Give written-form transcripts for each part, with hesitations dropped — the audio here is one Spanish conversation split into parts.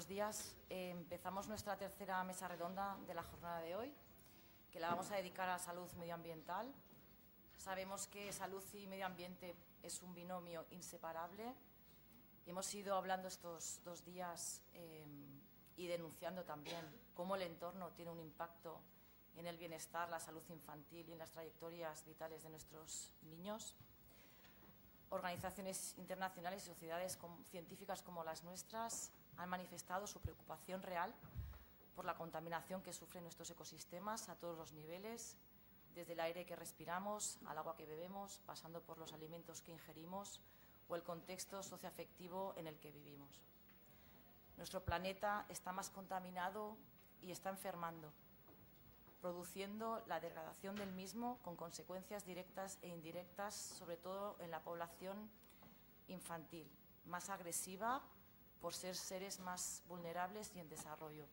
buenos días. Empezamos nuestra tercera mesa redonda de la jornada de hoy, que la vamos a dedicar a salud medioambiental. Sabemos que salud y medio ambiente es un binomio inseparable. Hemos ido hablando estos 2 días y denunciando también cómo el entorno tiene un impacto en el bienestar, la salud infantil y en las trayectorias vitales de nuestros niños. Organizaciones internacionales y sociedades científicas como las nuestras han manifestado su preocupación real por la contaminación que sufren nuestros ecosistemas a todos los niveles, desde el aire que respiramos, al agua que bebemos, pasando por los alimentos que ingerimos o el contexto socioafectivo en el que vivimos. Nuestro planeta está más contaminado y está enfermando, produciendo la degradación del mismo con consecuencias directas e indirectas, sobre todo en la población infantil, más agresiva por ser seres más vulnerables y en desarrollo,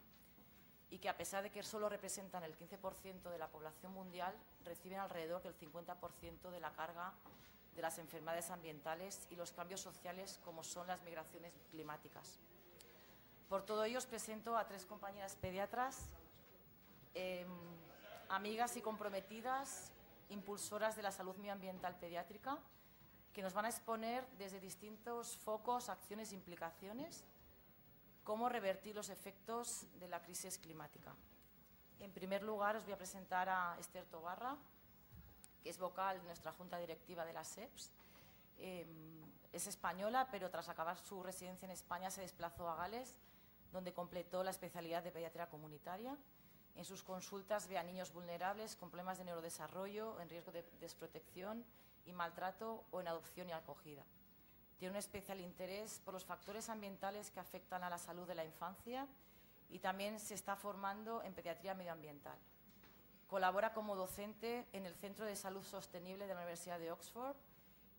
y que a pesar de que solo representan el 15% de la población mundial, reciben alrededor del 50% de la carga de las enfermedades ambientales y los cambios sociales como son las migraciones climáticas. Por todo ello os presento a 3 compañeras pediatras, amigas y comprometidas, impulsoras de la salud medioambiental pediátrica, que nos van a exponer desde distintos focos, acciones e implicaciones cómo revertir los efectos de la crisis climática. En primer lugar, os voy a presentar a Esther Tobarra, que es vocal de nuestra Junta Directiva de la SEPS. Es española, pero tras acabar su residencia en España se desplazó a Gales, donde completó la especialidad de pediatría comunitaria. En sus consultas ve a niños vulnerables con problemas de neurodesarrollo, en riesgo de desprotección y maltrato o en adopción y acogida. Tiene un especial interés por los factores ambientales que afectan a la salud de la infancia y también se está formando en pediatría medioambiental. Colabora como docente en el Centro de Salud Sostenible de la Universidad de Oxford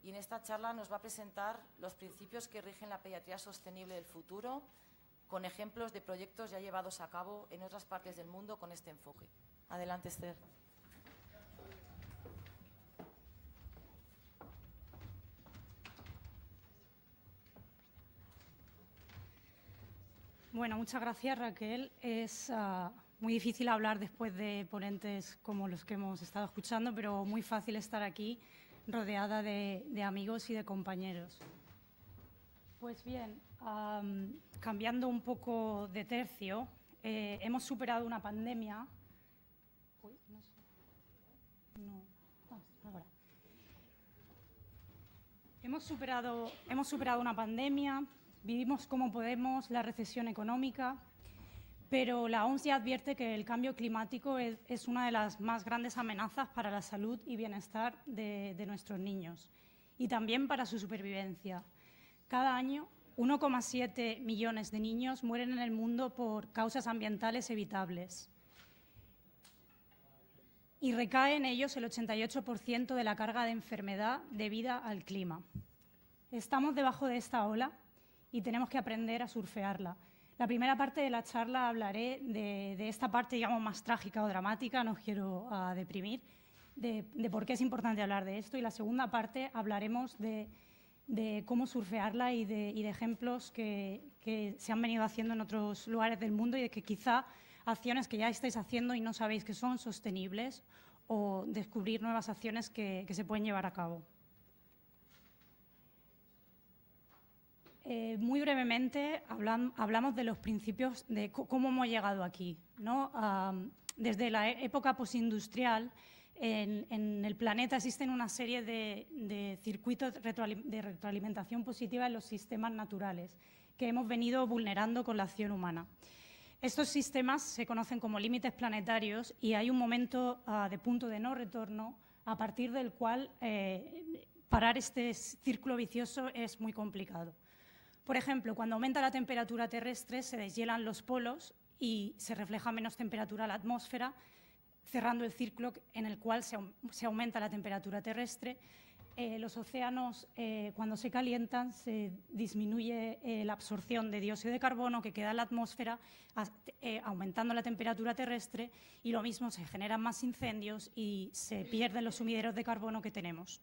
y en esta charla nos va a presentar los principios que rigen la pediatría sostenible del futuro, con ejemplos de proyectos ya llevados a cabo en otras partes del mundo con este enfoque. Adelante, Esther. Bueno, muchas gracias, Raquel. Es muy difícil hablar después de ponentes como los que hemos estado escuchando, pero muy fácil estar aquí rodeada de amigos y de compañeros. Pues bien, cambiando un poco de tercio, hemos superado una pandemia. Uy, no sé. No. Ahora. Hemos superado una pandemia, vivimos como podemos la recesión económica, pero la OMS ya advierte que el cambio climático es una de las más grandes amenazas para la salud y bienestar de nuestros niños y también para su supervivencia. Cada año, 1,7 millones de niños mueren en el mundo por causas ambientales evitables y recae en ellos el 88% de la carga de enfermedad debida al clima. Estamos debajo de esta ola y tenemos que aprender a surfearla. La primera parte de la charla hablaré de esta parte, digamos, más trágica o dramática, no os quiero deprimir, de por qué es importante hablar de esto, y la segunda parte hablaremos de cómo surfearla y de ejemplos que se han venido haciendo en otros lugares del mundo y de que quizá acciones que ya estáis haciendo y no sabéis que son sostenibles o descubrir nuevas acciones que se pueden llevar a cabo. Muy brevemente hablamos de los principios de cómo hemos llegado aquí, ¿no? Desde la época postindustrial, en el planeta existen una serie de circuitos de retroalimentación positiva en los sistemas naturales que hemos venido vulnerando con la acción humana. Estos sistemas se conocen como límites planetarios y hay un momento de punto de no retorno a partir del cual parar este círculo vicioso es muy complicado. Por ejemplo, cuando aumenta la temperatura terrestre se deshielan los polos y se refleja menos temperatura a la atmósfera, cerrando el círculo en el cual se aumenta la temperatura terrestre. Los océanos, cuando se calientan, se disminuye la absorción de dióxido de carbono que queda en la atmósfera, aumentando la temperatura terrestre, y lo mismo, se generan más incendios y se pierden los sumideros de carbono que tenemos.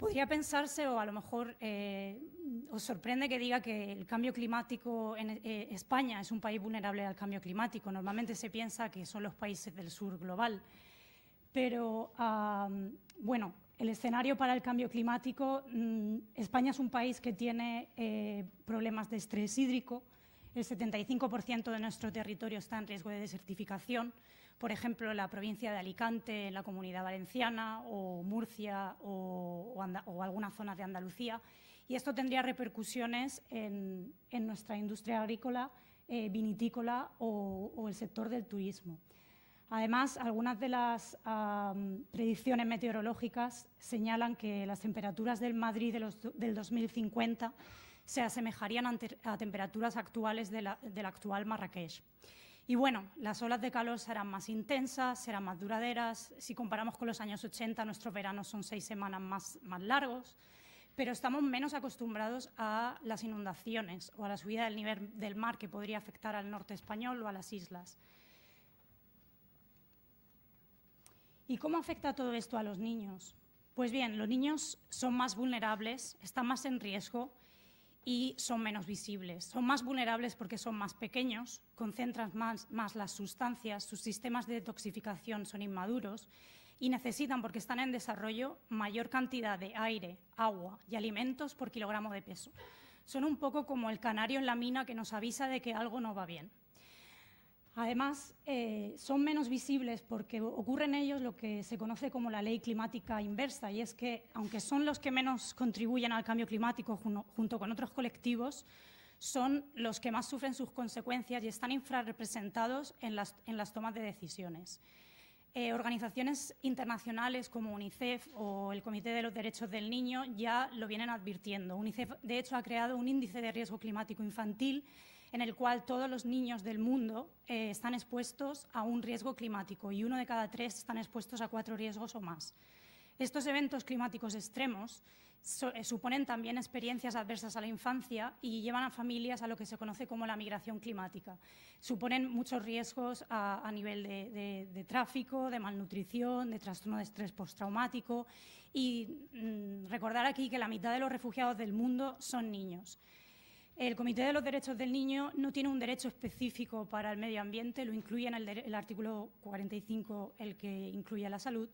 Podría pensarse, o a lo mejor os sorprende que diga que el cambio climático en España es un país vulnerable al cambio climático. Normalmente se piensa que son los países del sur global. Pero, bueno, el escenario para el cambio climático, España es un país que tiene problemas de estrés hídrico. El 75% de nuestro territorio está en riesgo de desertificación. Por ejemplo, la provincia de Alicante, en la Comunidad Valenciana, o Murcia o algunas zonas de Andalucía. Y esto tendría repercusiones en nuestra industria agrícola, vinitícola o el sector del turismo. Además, algunas de las predicciones meteorológicas señalan que las temperaturas del Madrid del 2050 se asemejarían a temperaturas actuales del actual Marrakech. Y bueno, las olas de calor serán más intensas, serán más duraderas. Si comparamos con los años 80, nuestros veranos son 6 semanas más largos, pero estamos menos acostumbrados a las inundaciones o a la subida del nivel del mar que podría afectar al norte español o a las islas. ¿Y cómo afecta todo esto a los niños? Pues bien, los niños son más vulnerables, están más en riesgo y son menos visibles. Son más vulnerables porque son más pequeños, concentran más las sustancias, sus sistemas de detoxificación son inmaduros y necesitan, porque están en desarrollo, mayor cantidad de aire, agua y alimentos por kilogramo de peso. Son un poco como el canario en la mina que nos avisa de que algo no va bien. Además, son menos visibles porque ocurre en ellos lo que se conoce como la ley climática inversa, y es que, aunque son los que menos contribuyen al cambio climático junto con otros colectivos, son los que más sufren sus consecuencias y están infrarrepresentados en las tomas de decisiones. Organizaciones internacionales como UNICEF o el Comité de los Derechos del Niño ya lo vienen advirtiendo. UNICEF, de hecho, ha creado un índice de riesgo climático infantil en el cual todos los niños del mundo están expuestos a un riesgo climático y 1 de cada 3 están expuestos a 4 riesgos o más. Estos eventos climáticos extremos suponen también experiencias adversas a la infancia y llevan a familias a lo que se conoce como la migración climática. Suponen muchos riesgos a nivel de tráfico, de malnutrición, de trastorno de estrés postraumático y recordar aquí que la mitad de los refugiados del mundo son niños. El Comité de los Derechos del Niño no tiene un derecho específico para el medio ambiente, lo incluye en el artículo 45, el que incluye la salud,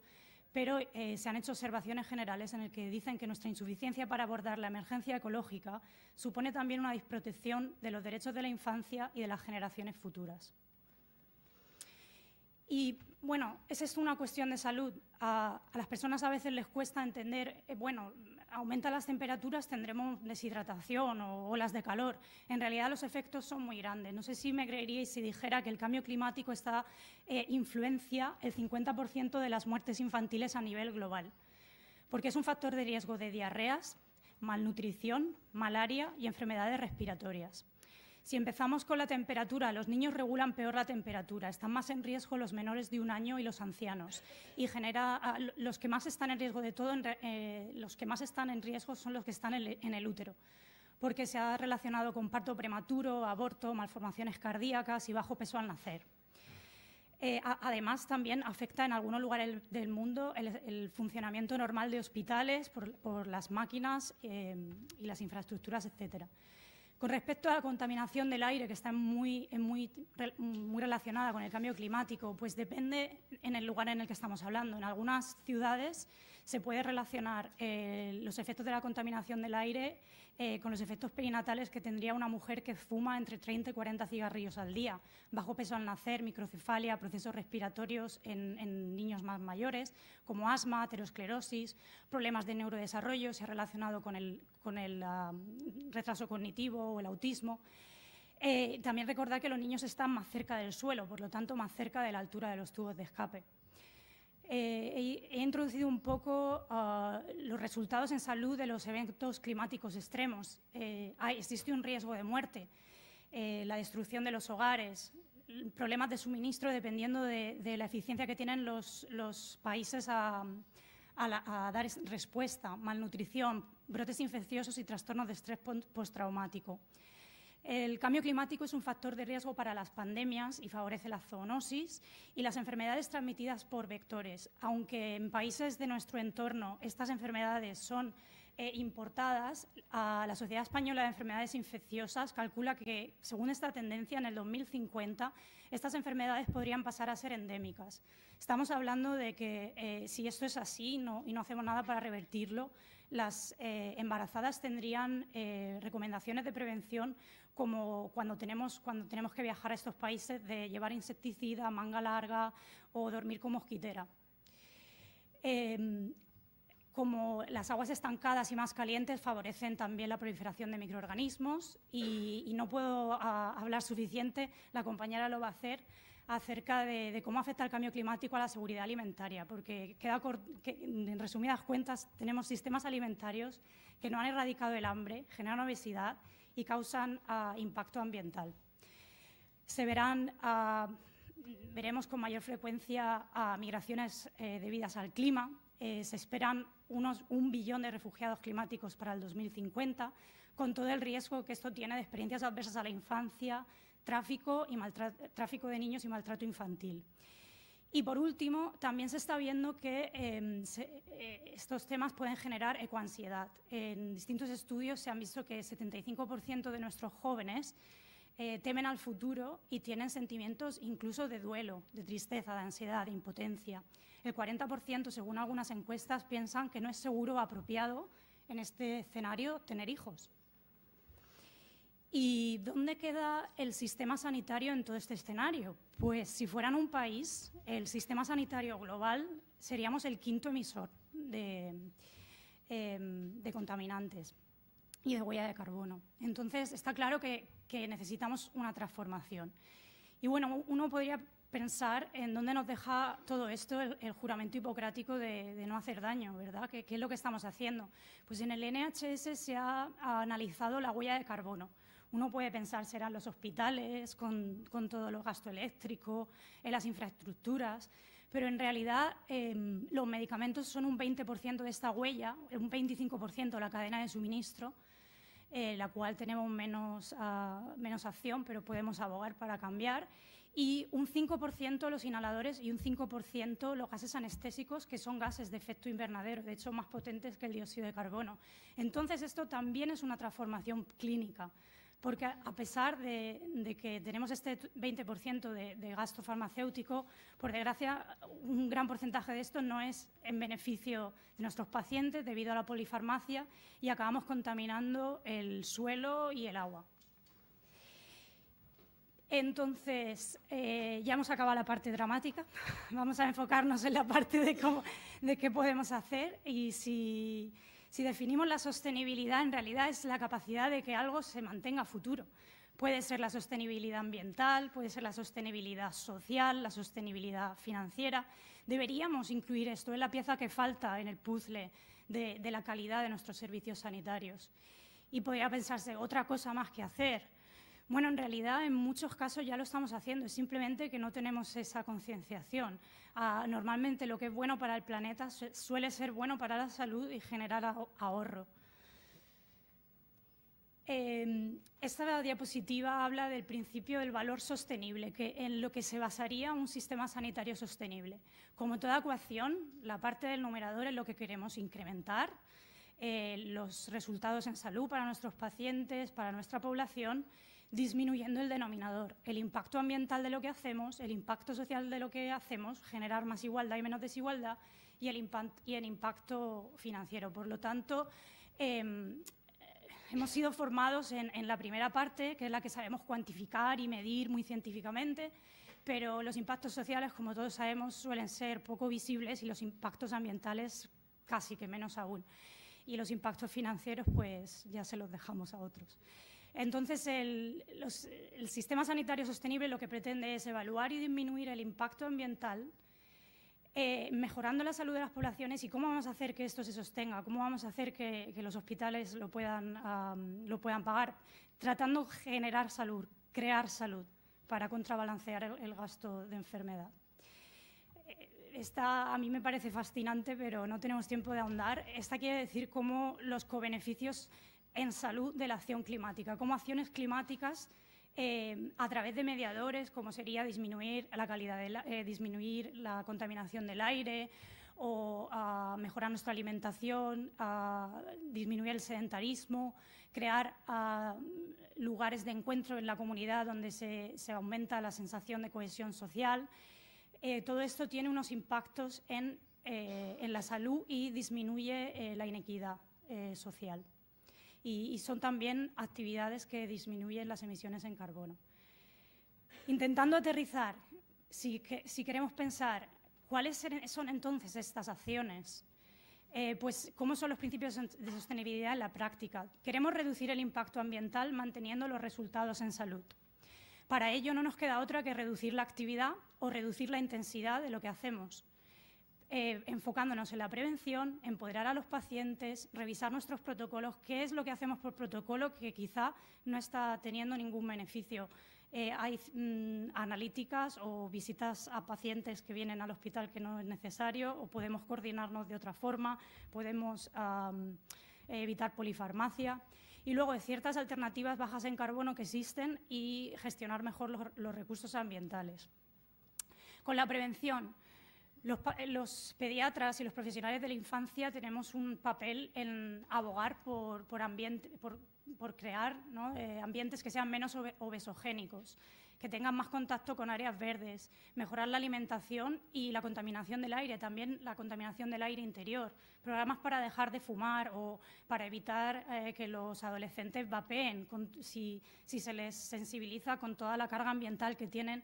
pero se han hecho observaciones generales en el que dicen que nuestra insuficiencia para abordar la emergencia ecológica supone también una desprotección de los derechos de la infancia y de las generaciones futuras. Y, bueno, ¿es esto una cuestión de salud? A las personas a veces les cuesta entender, bueno, aumentan las temperaturas, tendremos deshidratación o olas de calor. En realidad los efectos son muy grandes. No sé si me creeríais si dijera que el cambio climático influencia el 50% de las muertes infantiles a nivel global, porque es un factor de riesgo de diarreas, malnutrición, malaria y enfermedades respiratorias. Si empezamos con la temperatura, los niños regulan peor la temperatura, están más en riesgo los menores de 1 año y los ancianos. Y los que más están en riesgo de todo, los que más están en riesgo son los que están en el útero, porque se ha relacionado con parto prematuro, aborto, malformaciones cardíacas y bajo peso al nacer. Además, también afecta en algunos lugares del mundo el funcionamiento normal de hospitales por las máquinas y las infraestructuras, etcétera. Con respecto a la contaminación del aire, que está muy relacionada con el cambio climático, pues depende en el lugar en el que estamos hablando. En algunas ciudades se puede relacionar los efectos de la contaminación del aire con los efectos perinatales que tendría una mujer que fuma entre 30 y 40 cigarrillos al día, bajo peso al nacer, microcefalia, procesos respiratorios en niños más mayores, como asma, aterosclerosis, problemas de neurodesarrollo, se ha relacionado con el retraso cognitivo o el autismo. También recordar que los niños están más cerca del suelo, por lo tanto más cerca de la altura de los tubos de escape. He introducido un poco los resultados en salud de los eventos climáticos extremos. Existe un riesgo de muerte, la destrucción de los hogares, problemas de suministro dependiendo de la eficiencia que tienen los países a dar respuesta, malnutrición, brotes infecciosos y trastornos de estrés postraumático. El cambio climático es un factor de riesgo para las pandemias y favorece la zoonosis y las enfermedades transmitidas por vectores. Aunque en países de nuestro entorno estas enfermedades son importadas, la Sociedad Española de Enfermedades Infecciosas calcula que, según esta tendencia, en el 2050 estas enfermedades podrían pasar a ser endémicas. Estamos hablando de que si esto es así y no hacemos nada para revertirlo, las embarazadas tendrían recomendaciones de prevención como cuando tenemos que viajar a estos países, de llevar insecticida, manga larga o dormir con mosquitera. Como las aguas estancadas y más calientes favorecen también la proliferación de microorganismos y no puedo hablar suficiente, la compañera lo va a hacer, acerca de cómo afecta el cambio climático a la seguridad alimentaria, porque en resumidas cuentas tenemos sistemas alimentarios que no han erradicado el hambre, generan obesidad y causan impacto ambiental. Veremos con mayor frecuencia migraciones debidas al clima. Se esperan unos 1 billón de refugiados climáticos para el 2050, con todo el riesgo que esto tiene de experiencias adversas a la infancia, tráfico de niños y maltrato infantil. Y, por último, también se está viendo que estos temas pueden generar ecoansiedad. En distintos estudios se han visto que el 75% de nuestros jóvenes temen al futuro y tienen sentimientos incluso de duelo, de tristeza, de ansiedad, de impotencia. El 40%, según algunas encuestas, piensan que no es seguro o apropiado en este escenario tener hijos. ¿Y dónde queda el sistema sanitario en todo este escenario? Pues si fueran un país, el sistema sanitario global, seríamos el 5º emisor de contaminantes y de huella de carbono. Entonces, está claro que necesitamos una transformación. Y bueno, uno podría pensar en dónde nos deja todo esto el juramento hipocrático de no hacer daño, ¿verdad? ¿Qué es lo que estamos haciendo? Pues en el NHS se ha analizado la huella de carbono. Uno puede pensar, serán los hospitales, con todo el gasto eléctrico, en las infraestructuras, pero en realidad los medicamentos son un 20% de esta huella, un 25% de la cadena de suministro, la cual tenemos menos acción, pero podemos abogar para cambiar, y un 5% los inhaladores y un 5% los gases anestésicos, que son gases de efecto invernadero, de hecho más potentes que el dióxido de carbono. Entonces, esto también es una transformación clínica, porque a pesar de que tenemos este 20% de gasto farmacéutico, por desgracia, un gran porcentaje de esto no es en beneficio de nuestros pacientes debido a la polifarmacia y acabamos contaminando el suelo y el agua. Entonces, ya hemos acabado la parte dramática, vamos a enfocarnos en la parte de qué podemos hacer, y si definimos la sostenibilidad, en realidad es la capacidad de que algo se mantenga a futuro. Puede ser la sostenibilidad ambiental, puede ser la sostenibilidad social, la sostenibilidad financiera. Deberíamos incluir esto, es la pieza que falta en el puzzle de la calidad de nuestros servicios sanitarios. Y podría pensarse, otra cosa más que hacer. Bueno, en realidad, en muchos casos ya lo estamos haciendo, es simplemente que no tenemos esa concienciación. Normalmente lo que es bueno para el planeta suele ser bueno para la salud y generar ahorro. Esta diapositiva habla del principio del valor sostenible, en lo que se basaría un sistema sanitario sostenible. Como toda ecuación, la parte del numerador es lo que queremos incrementar, los resultados en salud para nuestros pacientes, para nuestra población, disminuyendo el denominador, el impacto ambiental de lo que hacemos, el impacto social de lo que hacemos, generar más igualdad y menos desigualdad, y el impacto financiero. Por lo tanto, hemos sido formados en la primera parte, que es la que sabemos cuantificar y medir muy científicamente, pero los impactos sociales, como todos sabemos, suelen ser poco visibles y los impactos ambientales casi que menos aún. Y los impactos financieros, pues ya se los dejamos a otros. Entonces, el sistema sanitario sostenible lo que pretende es evaluar y disminuir el impacto ambiental, mejorando la salud de las poblaciones. ¿Y cómo vamos a hacer que esto se sostenga? ¿Cómo vamos a hacer que los hospitales lo puedan pagar? Tratando de generar salud, crear salud, para contrabalancear el gasto de enfermedad. Esta a mí me parece fascinante, pero no tenemos tiempo de ahondar. Esta quiere decir cómo los cobeneficios en salud de la acción climática, como acciones climáticas a través de mediadores, como sería disminuir la calidad disminuir la contaminación del aire o mejorar nuestra alimentación, disminuir el sedentarismo, crear lugares de encuentro en la comunidad donde se aumenta la sensación de cohesión social. Todo esto tiene unos impactos en la salud y disminuye la inequidad social. Y son también actividades que disminuyen las emisiones en carbono. Intentando aterrizar, si queremos pensar cuáles son entonces estas acciones, pues cómo son los principios de sostenibilidad en la práctica. Queremos reducir el impacto ambiental manteniendo los resultados en salud. Para ello no nos queda otra que reducir la actividad o reducir la intensidad de lo que hacemos. Enfocándonos en la prevención, empoderar a los pacientes, revisar nuestros protocolos, qué es lo que hacemos por protocolo que quizá no está teniendo ningún beneficio. Hay analíticas o visitas a pacientes que vienen al hospital que no es necesario, o podemos coordinarnos de otra forma, podemos evitar polifarmacia. Y luego de ciertas alternativas bajas en carbono que existen y gestionar mejor los recursos ambientales. Con la prevención, los pediatras y los profesionales de la infancia tenemos un papel en abogar por crear, ¿no?, ambientes que sean menos obesogénicos, que tengan más contacto con áreas verdes, mejorar la alimentación y la contaminación del aire, también la contaminación del aire interior, programas para dejar de fumar o para evitar que los adolescentes vapeen, si se les sensibiliza con toda la carga ambiental que tienen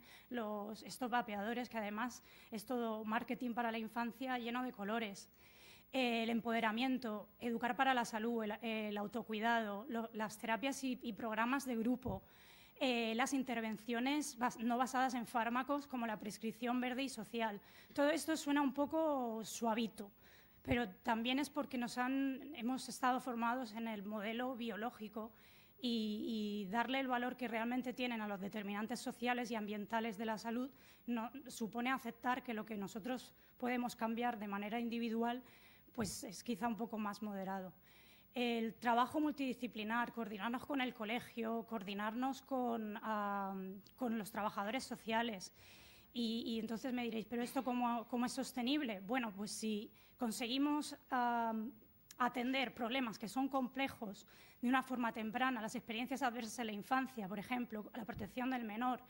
estos vapeadores, que además es todo marketing para la infancia lleno de colores. El empoderamiento, educar para la salud, el autocuidado, las terapias y programas de grupo, las intervenciones no basadas en fármacos como la prescripción verde y social. Todo esto suena un poco suavito, pero también es porque hemos estado formados en el modelo biológico y darle el valor que realmente tienen a los determinantes sociales y ambientales de la salud supone aceptar que lo que nosotros podemos cambiar de manera individual pues es quizá un poco más moderado. El trabajo multidisciplinar, coordinarnos con el colegio, coordinarnos con los trabajadores sociales. Y entonces me diréis, ¿pero esto cómo es sostenible? Bueno, pues si conseguimos atender problemas que son complejos de una forma temprana, las experiencias adversas en la infancia, por ejemplo, la protección del menor,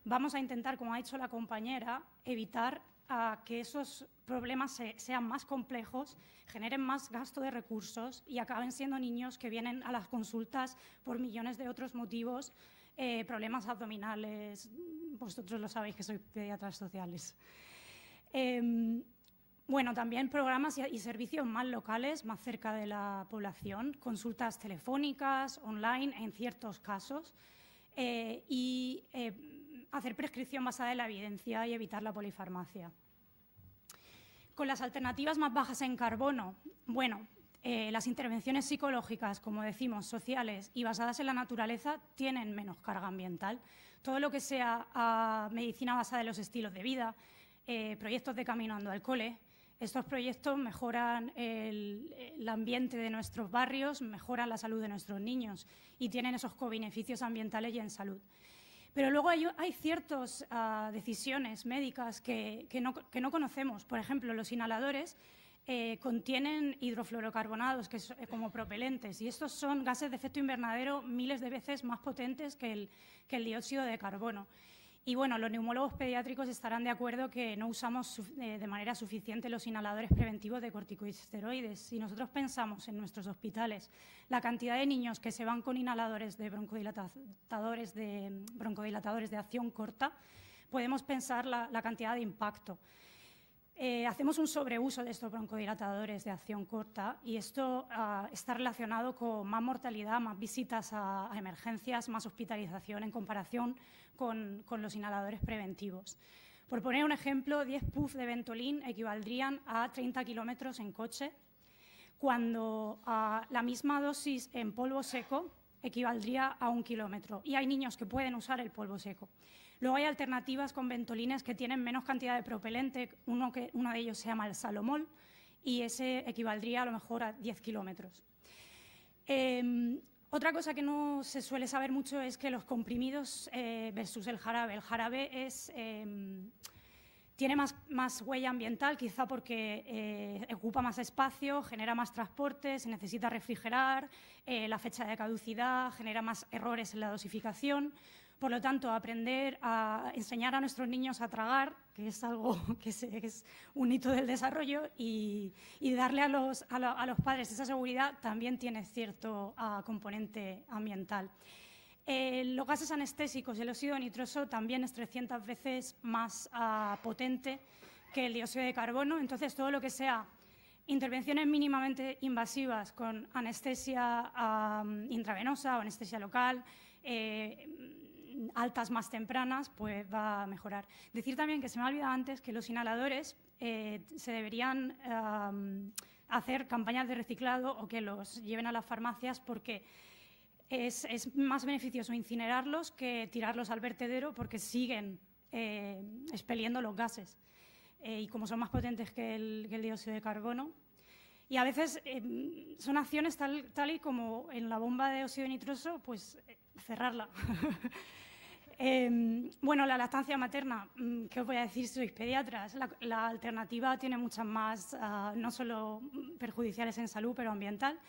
vamos a intentar, como ha dicho la compañera, evitar que esos problemas sean más complejos, generen más gasto de recursos y acaben siendo niños que vienen a las consultas por millones de otros motivos, problemas abdominales, vosotros lo sabéis que sois pediatras sociales. Bueno, también programas y servicios más locales, más cerca de la población, consultas telefónicas, online en ciertos casos, y hacer prescripción basada en la evidencia y evitar la polifarmacia. Con las alternativas más bajas en carbono, bueno, las intervenciones psicológicas, como decimos, sociales y basadas en la naturaleza tienen menos carga ambiental. Todo lo que sea medicina basada en los estilos de vida, proyectos de Caminando al Cole, estos proyectos mejoran el ambiente de nuestros barrios, mejoran la salud de nuestros niños y tienen esos co-beneficios ambientales y en salud. Pero luego hay ciertas decisiones médicas que no conocemos. Por ejemplo, los inhaladores contienen hidrofluorocarbonados como propelentes y estos son gases de efecto invernadero miles de veces más potentes que el dióxido de carbono. Y bueno, los neumólogos pediátricos estarán de acuerdo que no usamos de manera suficiente los inhaladores preventivos de corticosteroides. Si nosotros pensamos en nuestros hospitales, la cantidad de niños que se van con inhaladores de broncodilatadores de acción corta, podemos pensar la cantidad de impacto. Hacemos un sobreuso de estos broncodilatadores de acción corta y esto está relacionado con más mortalidad, más visitas a emergencias, más hospitalización en comparación con los inhaladores preventivos. Por poner un ejemplo, 10 puffs de Ventolin equivaldrían a 30 kilómetros en coche, cuando la misma dosis en polvo seco equivaldría a 1 kilómetro. Y hay niños que pueden usar el polvo seco. Luego hay alternativas con ventolines que tienen menos cantidad de propelente, uno de ellos se llama el Salomol y ese equivaldría a lo mejor a 10 kilómetros. Otra cosa que no se suele saber mucho es que los comprimidos versus el jarabe. El jarabe tiene más huella ambiental, quizá porque ocupa más espacio, genera más transporte, se necesita refrigerar, la fecha de caducidad, genera más errores en la dosificación. Por lo tanto, aprender a enseñar a nuestros niños a tragar, que es algo que es un hito del desarrollo, y darle a los padres esa seguridad también tiene cierto componente ambiental. Los gases anestésicos y el óxido nitroso también es 300 veces más potente que el dióxido de carbono. Entonces, todo lo que sea intervenciones mínimamente invasivas con anestesia intravenosa o anestesia local, altas más tempranas, pues va a mejorar. Decir también que se me ha olvidado antes que los inhaladores se deberían hacer campañas de reciclado o que los lleven a las farmacias, porque es más beneficioso incinerarlos que tirarlos al vertedero, porque siguen expeliendo los gases y como son más potentes que el dióxido de carbono. Y a veces son acciones tal y como en la bomba de óxido nitroso, pues cerrarla. Bueno, la lactancia materna, ¿qué os voy a decir si sois pediatras? La alternativa tiene muchas más, no solo perjudiciales en salud, pero ambiental.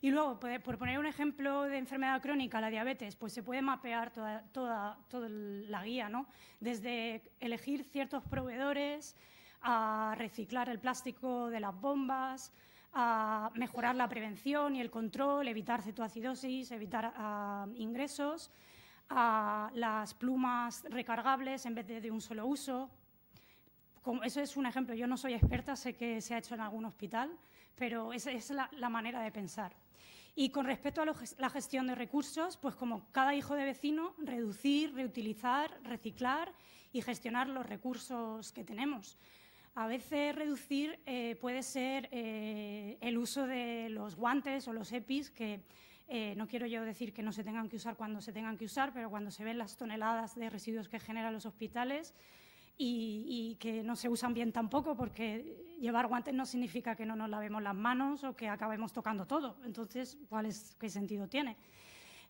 Y luego, por poner un ejemplo de enfermedad crónica, la diabetes, pues se puede mapear toda la guía, ¿no? Desde elegir ciertos proveedores, a reciclar el plástico de las bombas, a mejorar la prevención y el control, evitar cetoacidosis, evitar ingresos, a las plumas recargables en vez de un solo uso. Eso es un ejemplo. Yo no soy experta, sé que se ha hecho en algún hospital, pero esa es la manera de pensar. Y con respecto a la gestión de recursos, pues como cada hijo de vecino, reducir, reutilizar, reciclar y gestionar los recursos que tenemos. A veces reducir puede ser el uso de los guantes o los EPIs, que no quiero yo decir que no se tengan que usar cuando se tengan que usar, pero cuando se ven las toneladas de residuos que generan los hospitales y que no se usan bien tampoco, porque llevar guantes no significa que no nos lavemos las manos o que acabemos tocando todo. Entonces, ¿qué sentido tiene?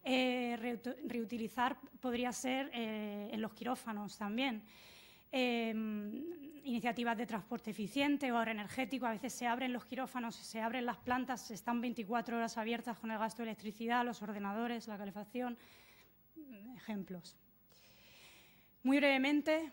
Reutilizar podría ser en los quirófanos también. Iniciativas de transporte eficiente o ahorro energético. A veces se abren los quirófanos, se abren las plantas, están 24 horas abiertas con el gasto de electricidad, los ordenadores, la calefacción. Ejemplos. Muy brevemente,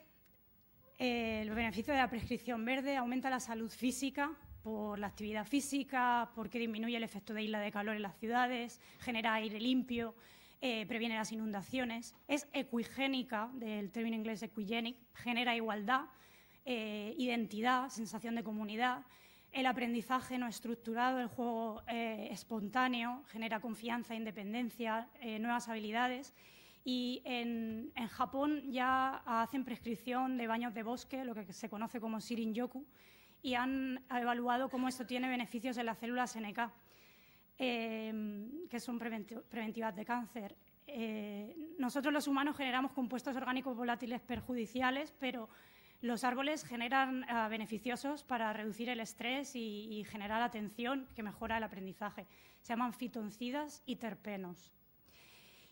el beneficio de la prescripción verde: aumenta la salud física por la actividad física, porque disminuye el efecto de isla de calor en las ciudades, genera aire limpio, previene las inundaciones, es equigénica, del término inglés equigenic, genera igualdad, identidad, sensación de comunidad, el aprendizaje no estructurado, el juego espontáneo, genera confianza, independencia, nuevas habilidades. Y en Japón ya hacen prescripción de baños de bosque, lo que se conoce como Shirin-yoku, y han evaluado cómo esto tiene beneficios en las células NK. Que son preventivas de cáncer. Nosotros los humanos generamos compuestos orgánicos volátiles perjudiciales, pero los árboles generan beneficiosos para reducir el estrés y generar atención, que mejora el aprendizaje. Se llaman fitoncidas y terpenos.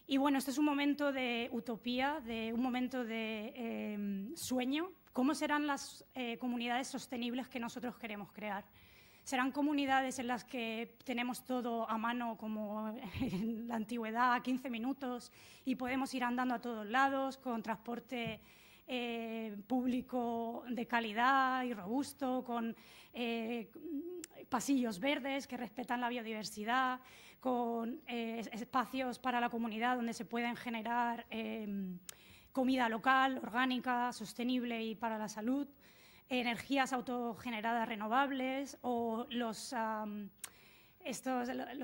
Y bueno, este es un momento de utopía, un momento de sueño. ¿Cómo serán las comunidades sostenibles que nosotros queremos crear? ¿Serán comunidades en las que tenemos todo a mano, como en la antigüedad, a 15 minutos, y podemos ir andando a todos lados con transporte público de calidad y robusto, con pasillos verdes que respetan la biodiversidad, con espacios para la comunidad donde se pueden generar comida local, orgánica, sostenible y para la salud? Energías autogeneradas renovables, o los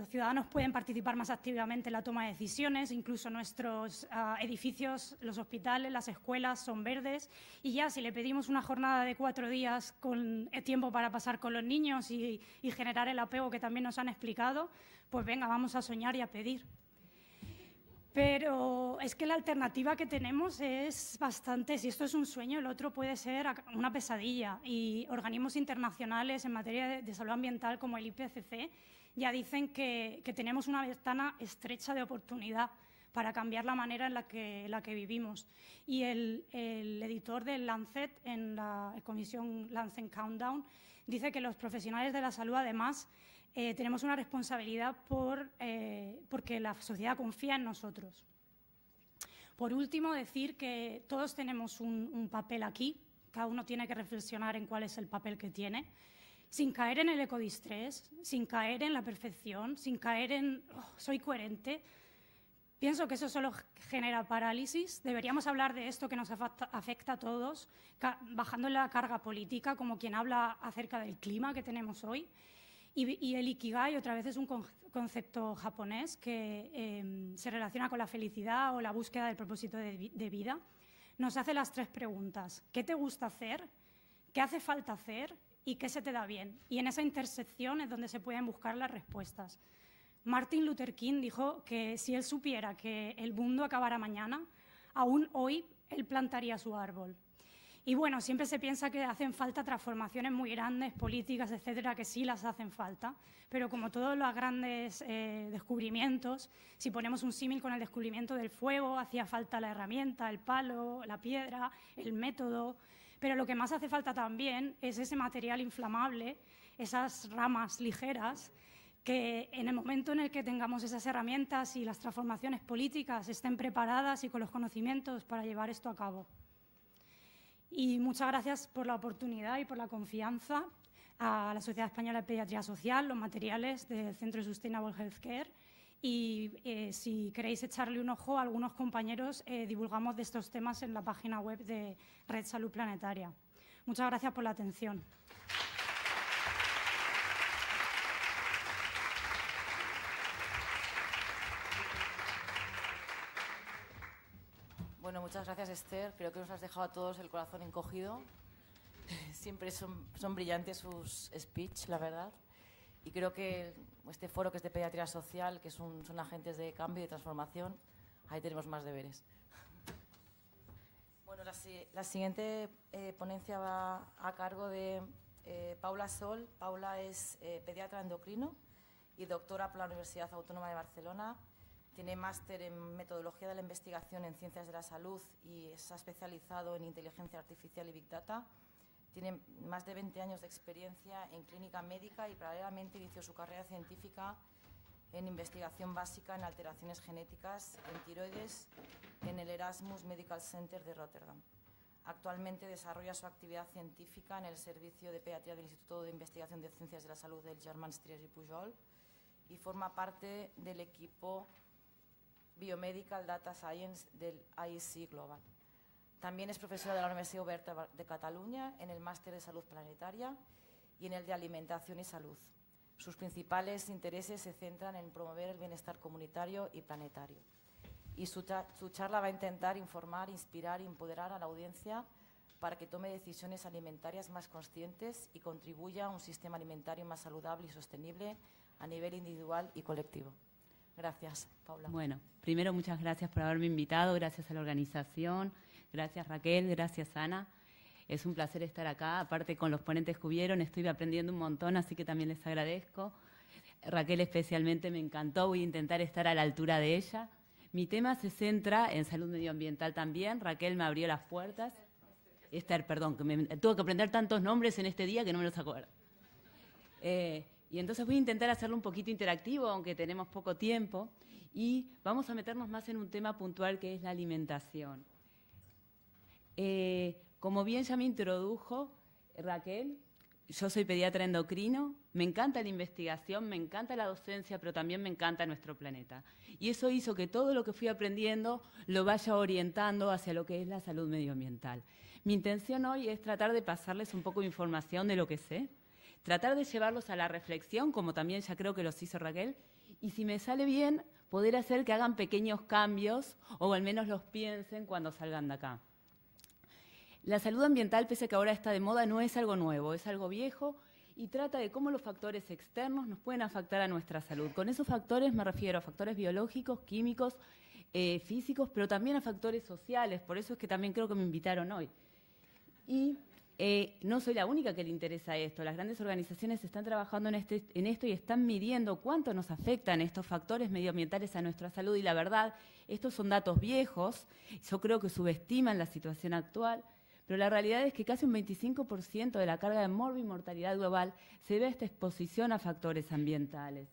ciudadanos pueden participar más activamente en la toma de decisiones. Incluso nuestros edificios, los hospitales, las escuelas son verdes, y ya si le pedimos una jornada de 4 días con tiempo para pasar con los niños y generar el apego que también nos han explicado, pues venga, vamos a soñar y a pedir. Pero es que la alternativa que tenemos es bastante, si esto es un sueño, el otro puede ser una pesadilla. Y organismos internacionales en materia de salud ambiental como el IPCC ya dicen que tenemos una ventana estrecha de oportunidad para cambiar la manera en la que vivimos. Y el editor del Lancet, en la comisión Lancet Countdown, dice que los profesionales de la salud, además, tenemos una responsabilidad porque la sociedad confía en nosotros. Por último, decir que todos tenemos un papel aquí, cada uno tiene que reflexionar en cuál es el papel que tiene, sin caer en el ecodistrés, sin caer en la perfección, sin caer en soy coherente. Pienso que eso solo genera parálisis. Deberíamos hablar de esto que nos afecta a todos, bajando la carga política, como quien habla acerca del clima que tenemos hoy. Y el Ikigai, otra vez, es un concepto japonés que se relaciona con la felicidad o la búsqueda del propósito de vida. Nos hace las 3 preguntas. ¿Qué te gusta hacer? ¿Qué hace falta hacer? ¿Y qué se te da bien? Y en esa intersección es donde se pueden buscar las respuestas. Martin Luther King dijo que si él supiera que el mundo acabara mañana, aún hoy él plantaría su árbol. Y bueno, siempre se piensa que hacen falta transformaciones muy grandes, políticas, etcétera, que sí las hacen falta, pero como todos los grandes descubrimientos, si ponemos un símil con el descubrimiento del fuego, hacía falta la herramienta, el palo, la piedra, el método, pero lo que más hace falta también es ese material inflamable, esas ramas ligeras, que en el momento en el que tengamos esas herramientas y las transformaciones políticas estén preparadas y con los conocimientos para llevar esto a cabo. Y muchas gracias por la oportunidad y por la confianza a la Sociedad Española de Pediatría Social, los materiales del Centro de Sustainable Healthcare. Y si queréis echarle un ojo, a algunos compañeros divulgamos de estos temas en la página web de Red Salud Planetaria. Muchas gracias por la atención. Bueno, muchas gracias, Esther. Creo que nos has dejado a todos el corazón encogido. Siempre son brillantes sus speech, la verdad. Y creo que este foro, que es de pediatría social, que son agentes de cambio y de transformación, ahí tenemos más deberes. Bueno, la siguiente ponencia va a cargo de Paula Sol. Paula es pediatra endocrino y doctora por la Universidad Autónoma de Barcelona. Tiene máster en Metodología de la Investigación en Ciencias de la Salud y se ha especializado en Inteligencia Artificial y Big Data. Tiene más de 20 años de experiencia en clínica médica y paralelamente inició su carrera científica en investigación básica en alteraciones genéticas en tiroides en el Erasmus Medical Center de Rotterdam. Actualmente desarrolla su actividad científica en el Servicio de Pediatría del Instituto de Investigación de Ciencias de la Salud del Germans Trias y Pujol y forma parte del equipo Biomedical Data Science del IEC Global. También es profesora de la Universidad Oberta de Cataluña en el Máster de Salud Planetaria y en el de Alimentación y Salud. Sus principales intereses se centran en promover el bienestar comunitario y planetario. Y su charla va a intentar informar, inspirar y empoderar a la audiencia para que tome decisiones alimentarias más conscientes y contribuya a un sistema alimentario más saludable y sostenible a nivel individual y colectivo. Gracias, Paula. Bueno, primero muchas gracias por haberme invitado, gracias a la organización, gracias Raquel, gracias Ana. Es un placer estar acá, aparte con los ponentes que hubieron, estoy aprendiendo un montón, así que también les agradezco. Raquel especialmente me encantó, voy a intentar estar a la altura de ella. Mi tema se centra en salud medioambiental también, Raquel me abrió las puertas. Esther, perdón, que tuve que aprender tantos nombres en este día que no me los acuerdo. Y entonces voy a intentar hacerlo un poquito interactivo, aunque tenemos poco tiempo, y vamos a meternos más en un tema puntual que es la alimentación. Como bien ya me introdujo Raquel, yo soy pediatra endocrino, me encanta la investigación, me encanta la docencia, pero también me encanta nuestro planeta. Y eso hizo que todo lo que fui aprendiendo lo vaya orientando hacia lo que es la salud medioambiental. Mi intención hoy es tratar de pasarles un poco de información de lo que sé, tratar de llevarlos a la reflexión, como también ya creo que los hizo Raquel, y si me sale bien, poder hacer que hagan pequeños cambios, o al menos los piensen cuando salgan de acá. La salud ambiental, pese a que ahora está de moda, no es algo nuevo, es algo viejo, y trata de cómo los factores externos nos pueden afectar a nuestra salud. Con esos factores me refiero a factores biológicos, químicos, físicos, pero también a factores sociales. Por eso es que también creo que me invitaron hoy. Y no soy la única que le interesa esto. Las grandes organizaciones están trabajando en esto y están midiendo cuánto nos afectan estos factores medioambientales a nuestra salud. Y la verdad, estos son datos viejos. Yo creo que subestiman la situación actual. Pero la realidad es que casi un 25% de la carga de morbimortalidad global se debe a esta exposición a factores ambientales.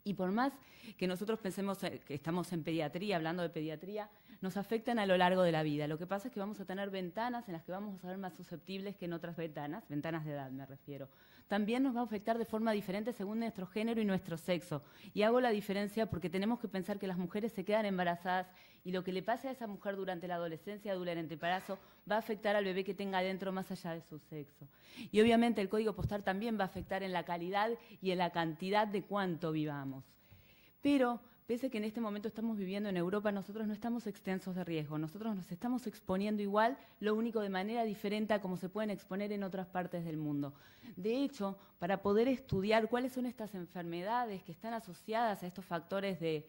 Y por más que nosotros pensemos que estamos en pediatría, hablando de pediatría, nos afectan a lo largo de la vida. Lo que pasa es que vamos a tener ventanas en las que vamos a ser más susceptibles que en otras ventanas de edad me refiero. También nos va a afectar de forma diferente según nuestro género y nuestro sexo. Y hago la diferencia porque tenemos que pensar que las mujeres se quedan embarazadas y lo que le pase a esa mujer durante la adolescencia, durante el embarazo, va a afectar al bebé que tenga adentro más allá de su sexo. Y obviamente el código postal también va a afectar en la calidad y en la cantidad de cuánto vivamos. Pero, pese a que en este momento estamos viviendo en Europa, nosotros no estamos exentos de riesgo. Nosotros nos estamos exponiendo igual, lo único de manera diferente a como se pueden exponer en otras partes del mundo. De hecho, para poder estudiar cuáles son estas enfermedades que están asociadas a estos factores de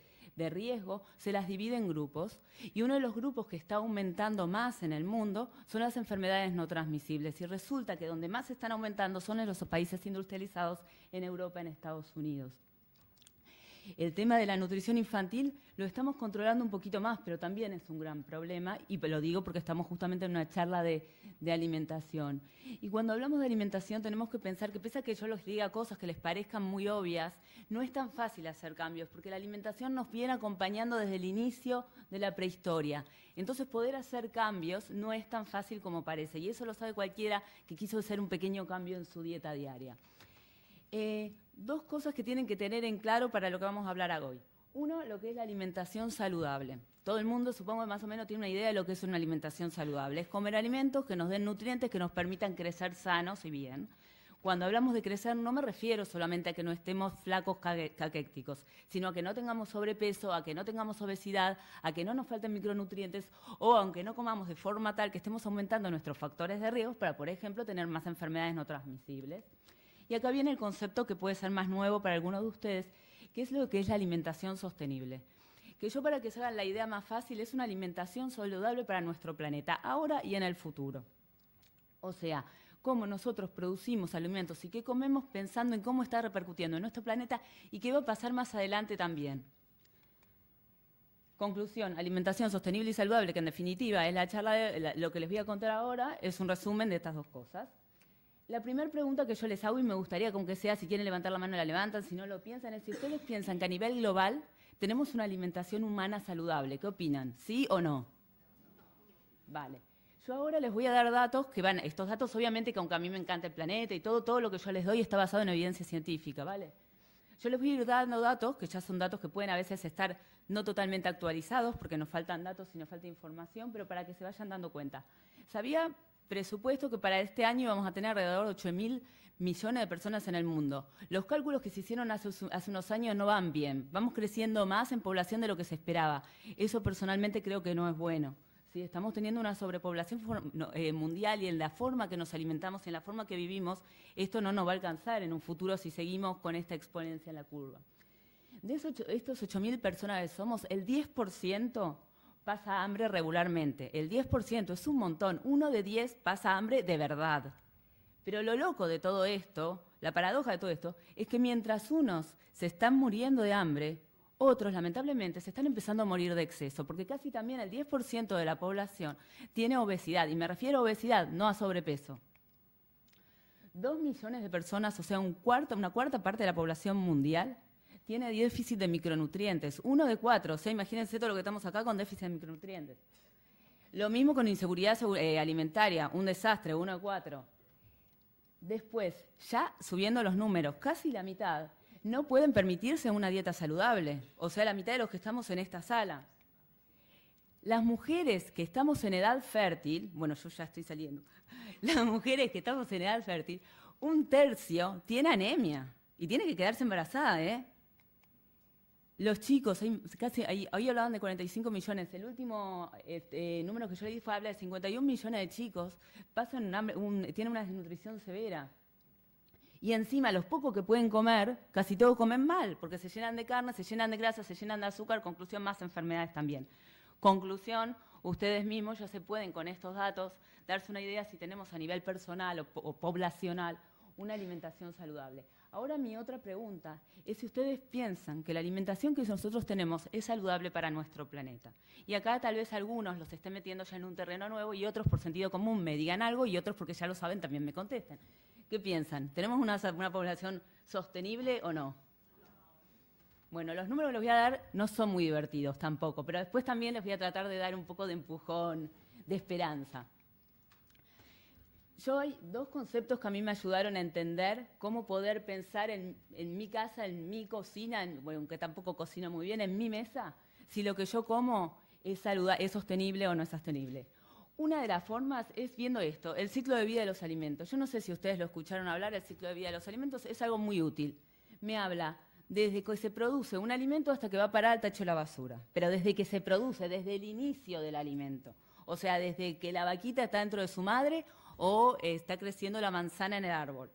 riesgo, se las divide en grupos. Y uno de los grupos que está aumentando más en el mundo son las enfermedades no transmisibles. Y resulta que donde más están aumentando son en los países industrializados, en Europa, en Estados Unidos. El tema de la nutrición infantil lo estamos controlando un poquito más, pero también es un gran problema, y lo digo porque estamos justamente en una charla de alimentación. Y cuando hablamos de alimentación tenemos que pensar que pese a que yo les diga cosas que les parezcan muy obvias, no es tan fácil hacer cambios, porque la alimentación nos viene acompañando desde el inicio de la prehistoria. Entonces poder hacer cambios no es tan fácil como parece, y eso lo sabe cualquiera que quiso hacer un pequeño cambio en su dieta diaria. Dos cosas que tienen que tener en claro para lo que vamos a hablar hoy. Uno, lo que es la alimentación saludable. Todo el mundo, supongo, más o menos tiene una idea de lo que es una alimentación saludable. Es comer alimentos que nos den nutrientes, que nos permitan crecer sanos y bien. Cuando hablamos de crecer, no me refiero solamente a que no estemos flacos caquécticos, sino a que no tengamos sobrepeso, a que no tengamos obesidad, a que no nos falten micronutrientes, o aunque no comamos de forma tal que estemos aumentando nuestros factores de riesgo para, por ejemplo, tener más enfermedades no transmisibles. Y acá viene el concepto que puede ser más nuevo para algunos de ustedes, que es lo que es la alimentación sostenible. Que yo, para que se hagan la idea más fácil, es una alimentación saludable para nuestro planeta, ahora y en el futuro. O sea, cómo nosotros producimos alimentos y qué comemos pensando en cómo está repercutiendo en nuestro planeta y qué va a pasar más adelante también. Conclusión, alimentación sostenible y saludable, que en definitiva es la charla lo que les voy a contar ahora, es un resumen de estas dos cosas. La primera pregunta que yo les hago, y me gustaría con que sea, si quieren levantar la mano la levantan, si no lo piensan, es si ustedes piensan que a nivel global tenemos una alimentación humana saludable. ¿Qué opinan? ¿Sí o no? Vale. Yo ahora les voy a dar datos que van, estos datos obviamente que aunque a mí me encanta el planeta y todo lo que yo les doy está basado en evidencia científica, ¿vale? Yo les voy a ir dando datos, que ya son datos que pueden a veces estar no totalmente actualizados, porque nos faltan datos y nos falta información, pero para que se vayan dando cuenta. ¿Sabía presupuesto que para este año vamos a tener alrededor de 8.000 millones de personas en el mundo? Los cálculos que se hicieron hace unos años no van bien. Vamos creciendo más en población de lo que se esperaba. Eso personalmente creo que no es bueno. ¿Sí? Estamos teniendo una sobrepoblación mundial y en la forma que nos alimentamos, en la forma que vivimos, esto no nos va a alcanzar en un futuro si seguimos con esta exponencia en la curva. De estos 8.000 personas que somos, el 10% pasa hambre regularmente. El 10% es un montón. 1 de 10 pasa hambre de verdad. Pero lo loco de todo esto, la paradoja de todo esto, es que mientras unos se están muriendo de hambre, otros, lamentablemente, se están empezando a morir de exceso, porque casi también el 10% de la población tiene obesidad, y me refiero a obesidad, no a sobrepeso. 2 millones de personas, o sea, una cuarta parte de la población mundial, tiene déficit de micronutrientes. 1 de 4, o sea, imagínense todo lo que estamos acá con déficit de micronutrientes. Lo mismo con inseguridad alimentaria, un desastre, 1 de 4. Después, ya subiendo los números, casi la mitad no pueden permitirse una dieta saludable, o sea, la mitad de los que estamos en esta sala. Las mujeres que estamos en edad fértil, bueno, yo ya estoy saliendo, las mujeres que estamos en edad fértil, 1/3 tiene anemia y tiene que quedarse embarazada, ¿eh? Los chicos, hoy hablaban de 45 millones, el último número que yo le di habla de 51 millones de chicos, tienen una desnutrición severa. Y encima, los pocos que pueden comer, casi todos comen mal, porque se llenan de carne, se llenan de grasa, se llenan de azúcar, conclusión, más enfermedades también. Conclusión, ustedes mismos ya se pueden con estos datos darse una idea si tenemos a nivel personal o poblacional una alimentación saludable. Ahora mi otra pregunta es si ustedes piensan que la alimentación que nosotros tenemos es saludable para nuestro planeta. Y acá tal vez algunos los estén metiendo ya en un terreno nuevo y otros por sentido común me digan algo y otros porque ya lo saben también me contesten. ¿Qué piensan? ¿Tenemos una población sostenible o no? Bueno, los números que les voy a dar no son muy divertidos tampoco, pero después también les voy a tratar de dar un poco de empujón, de esperanza. Hay dos conceptos que a mí me ayudaron a entender cómo poder pensar en mi casa, en mi cocina, bueno, aunque tampoco cocino muy bien, en mi mesa, si lo que yo como es sostenible o no es sostenible. Una de las formas es viendo esto, el ciclo de vida de los alimentos. Yo no sé si ustedes lo escucharon hablar, el ciclo de vida de los alimentos es algo muy útil. Me habla desde que se produce un alimento hasta que va a parar al tacho de la basura, pero desde que se produce, desde el inicio del alimento. O sea, desde que la vaquita está dentro de su madre o está creciendo la manzana en el árbol.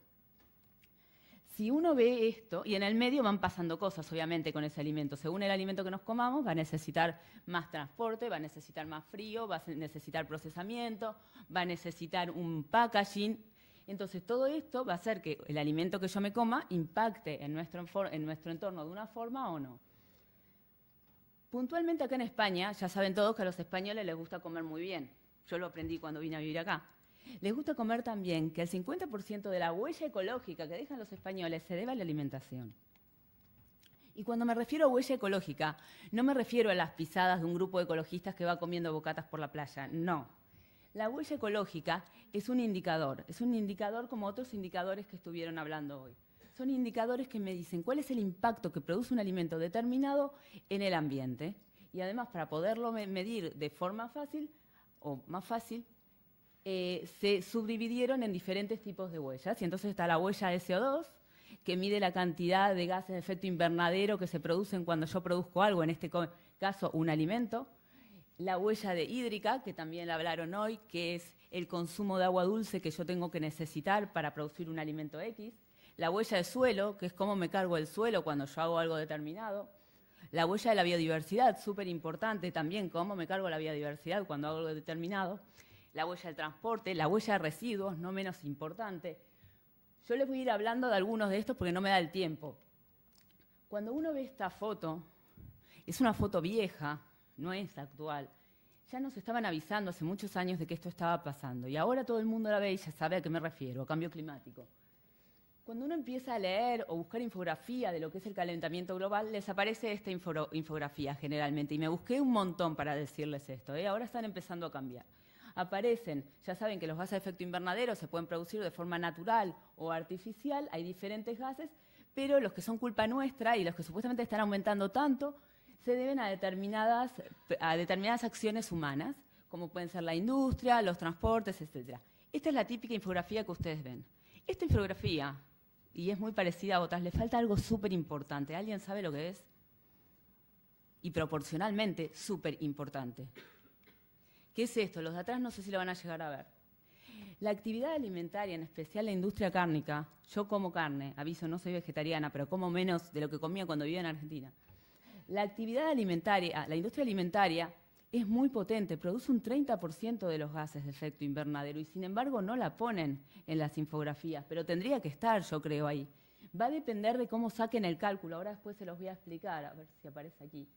Si uno ve esto, y en el medio van pasando cosas, obviamente, con ese alimento. Según el alimento que nos comamos, va a necesitar más transporte, va a necesitar más frío, va a necesitar procesamiento, va a necesitar un packaging. Entonces, todo esto va a hacer que el alimento que yo me coma impacte en nuestro entorno de una forma o no. Puntualmente acá en España, ya saben todos que a los españoles les gusta comer muy bien. Yo lo aprendí cuando vine a vivir acá. Les gusta comer también que el 50% de la huella ecológica que dejan los españoles se debe a la alimentación. Y cuando me refiero a huella ecológica, no me refiero a las pisadas de un grupo de ecologistas que va comiendo bocatas por la playa, no. La huella ecológica es un indicador como otros indicadores que estuvieron hablando hoy. Son indicadores que me dicen cuál es el impacto que produce un alimento determinado en el ambiente. Y además, para poderlo medir de forma fácil, o más fácil, se subdividieron en diferentes tipos de huellas. Y entonces está la huella de CO2, que mide la cantidad de gases de efecto invernadero que se producen cuando yo produzco algo, en este caso un alimento. La huella de hídrica, que también la hablaron hoy, que es el consumo de agua dulce que yo tengo que necesitar para producir un alimento X. La huella de suelo, que es cómo me cargo el suelo cuando yo hago algo determinado. La huella de la biodiversidad, súper importante también, cómo me cargo la biodiversidad cuando hago algo determinado. La huella del transporte, la huella de residuos, no menos importante. Yo les voy a ir hablando de algunos de estos porque no me da el tiempo. Cuando uno ve esta foto, es una foto vieja, no es actual. Ya nos estaban avisando hace muchos años de que esto estaba pasando y ahora todo el mundo la ve y ya sabe a qué me refiero, a cambio climático. Cuando uno empieza a leer o buscar infografía de lo que es el calentamiento global, les aparece esta infografía generalmente y me busqué un montón para decirles esto. Ahora están empezando a cambiar. Aparecen, ya saben que los gases de efecto invernadero se pueden producir de forma natural o artificial, hay diferentes gases, pero los que son culpa nuestra y los que supuestamente están aumentando tanto, se deben a determinadas acciones humanas, como pueden ser la industria, los transportes, etc. Esta es la típica infografía que ustedes ven. Esta infografía, y es muy parecida a otras, le falta algo súper importante. ¿Alguien sabe lo que es? Y proporcionalmente súper importante. ¿Qué es esto? Los de atrás no sé si lo van a llegar a ver. La actividad alimentaria, en especial la industria cárnica, yo como carne, aviso, no soy vegetariana, pero como menos de lo que comía cuando vivía en Argentina. La actividad alimentaria, la industria alimentaria es muy potente, produce un 30% de los gases de efecto invernadero y sin embargo no la ponen en las infografías, pero tendría que estar, yo creo, ahí. Va a depender de cómo saquen el cálculo, ahora después se los voy a explicar, a ver si aparece aquí.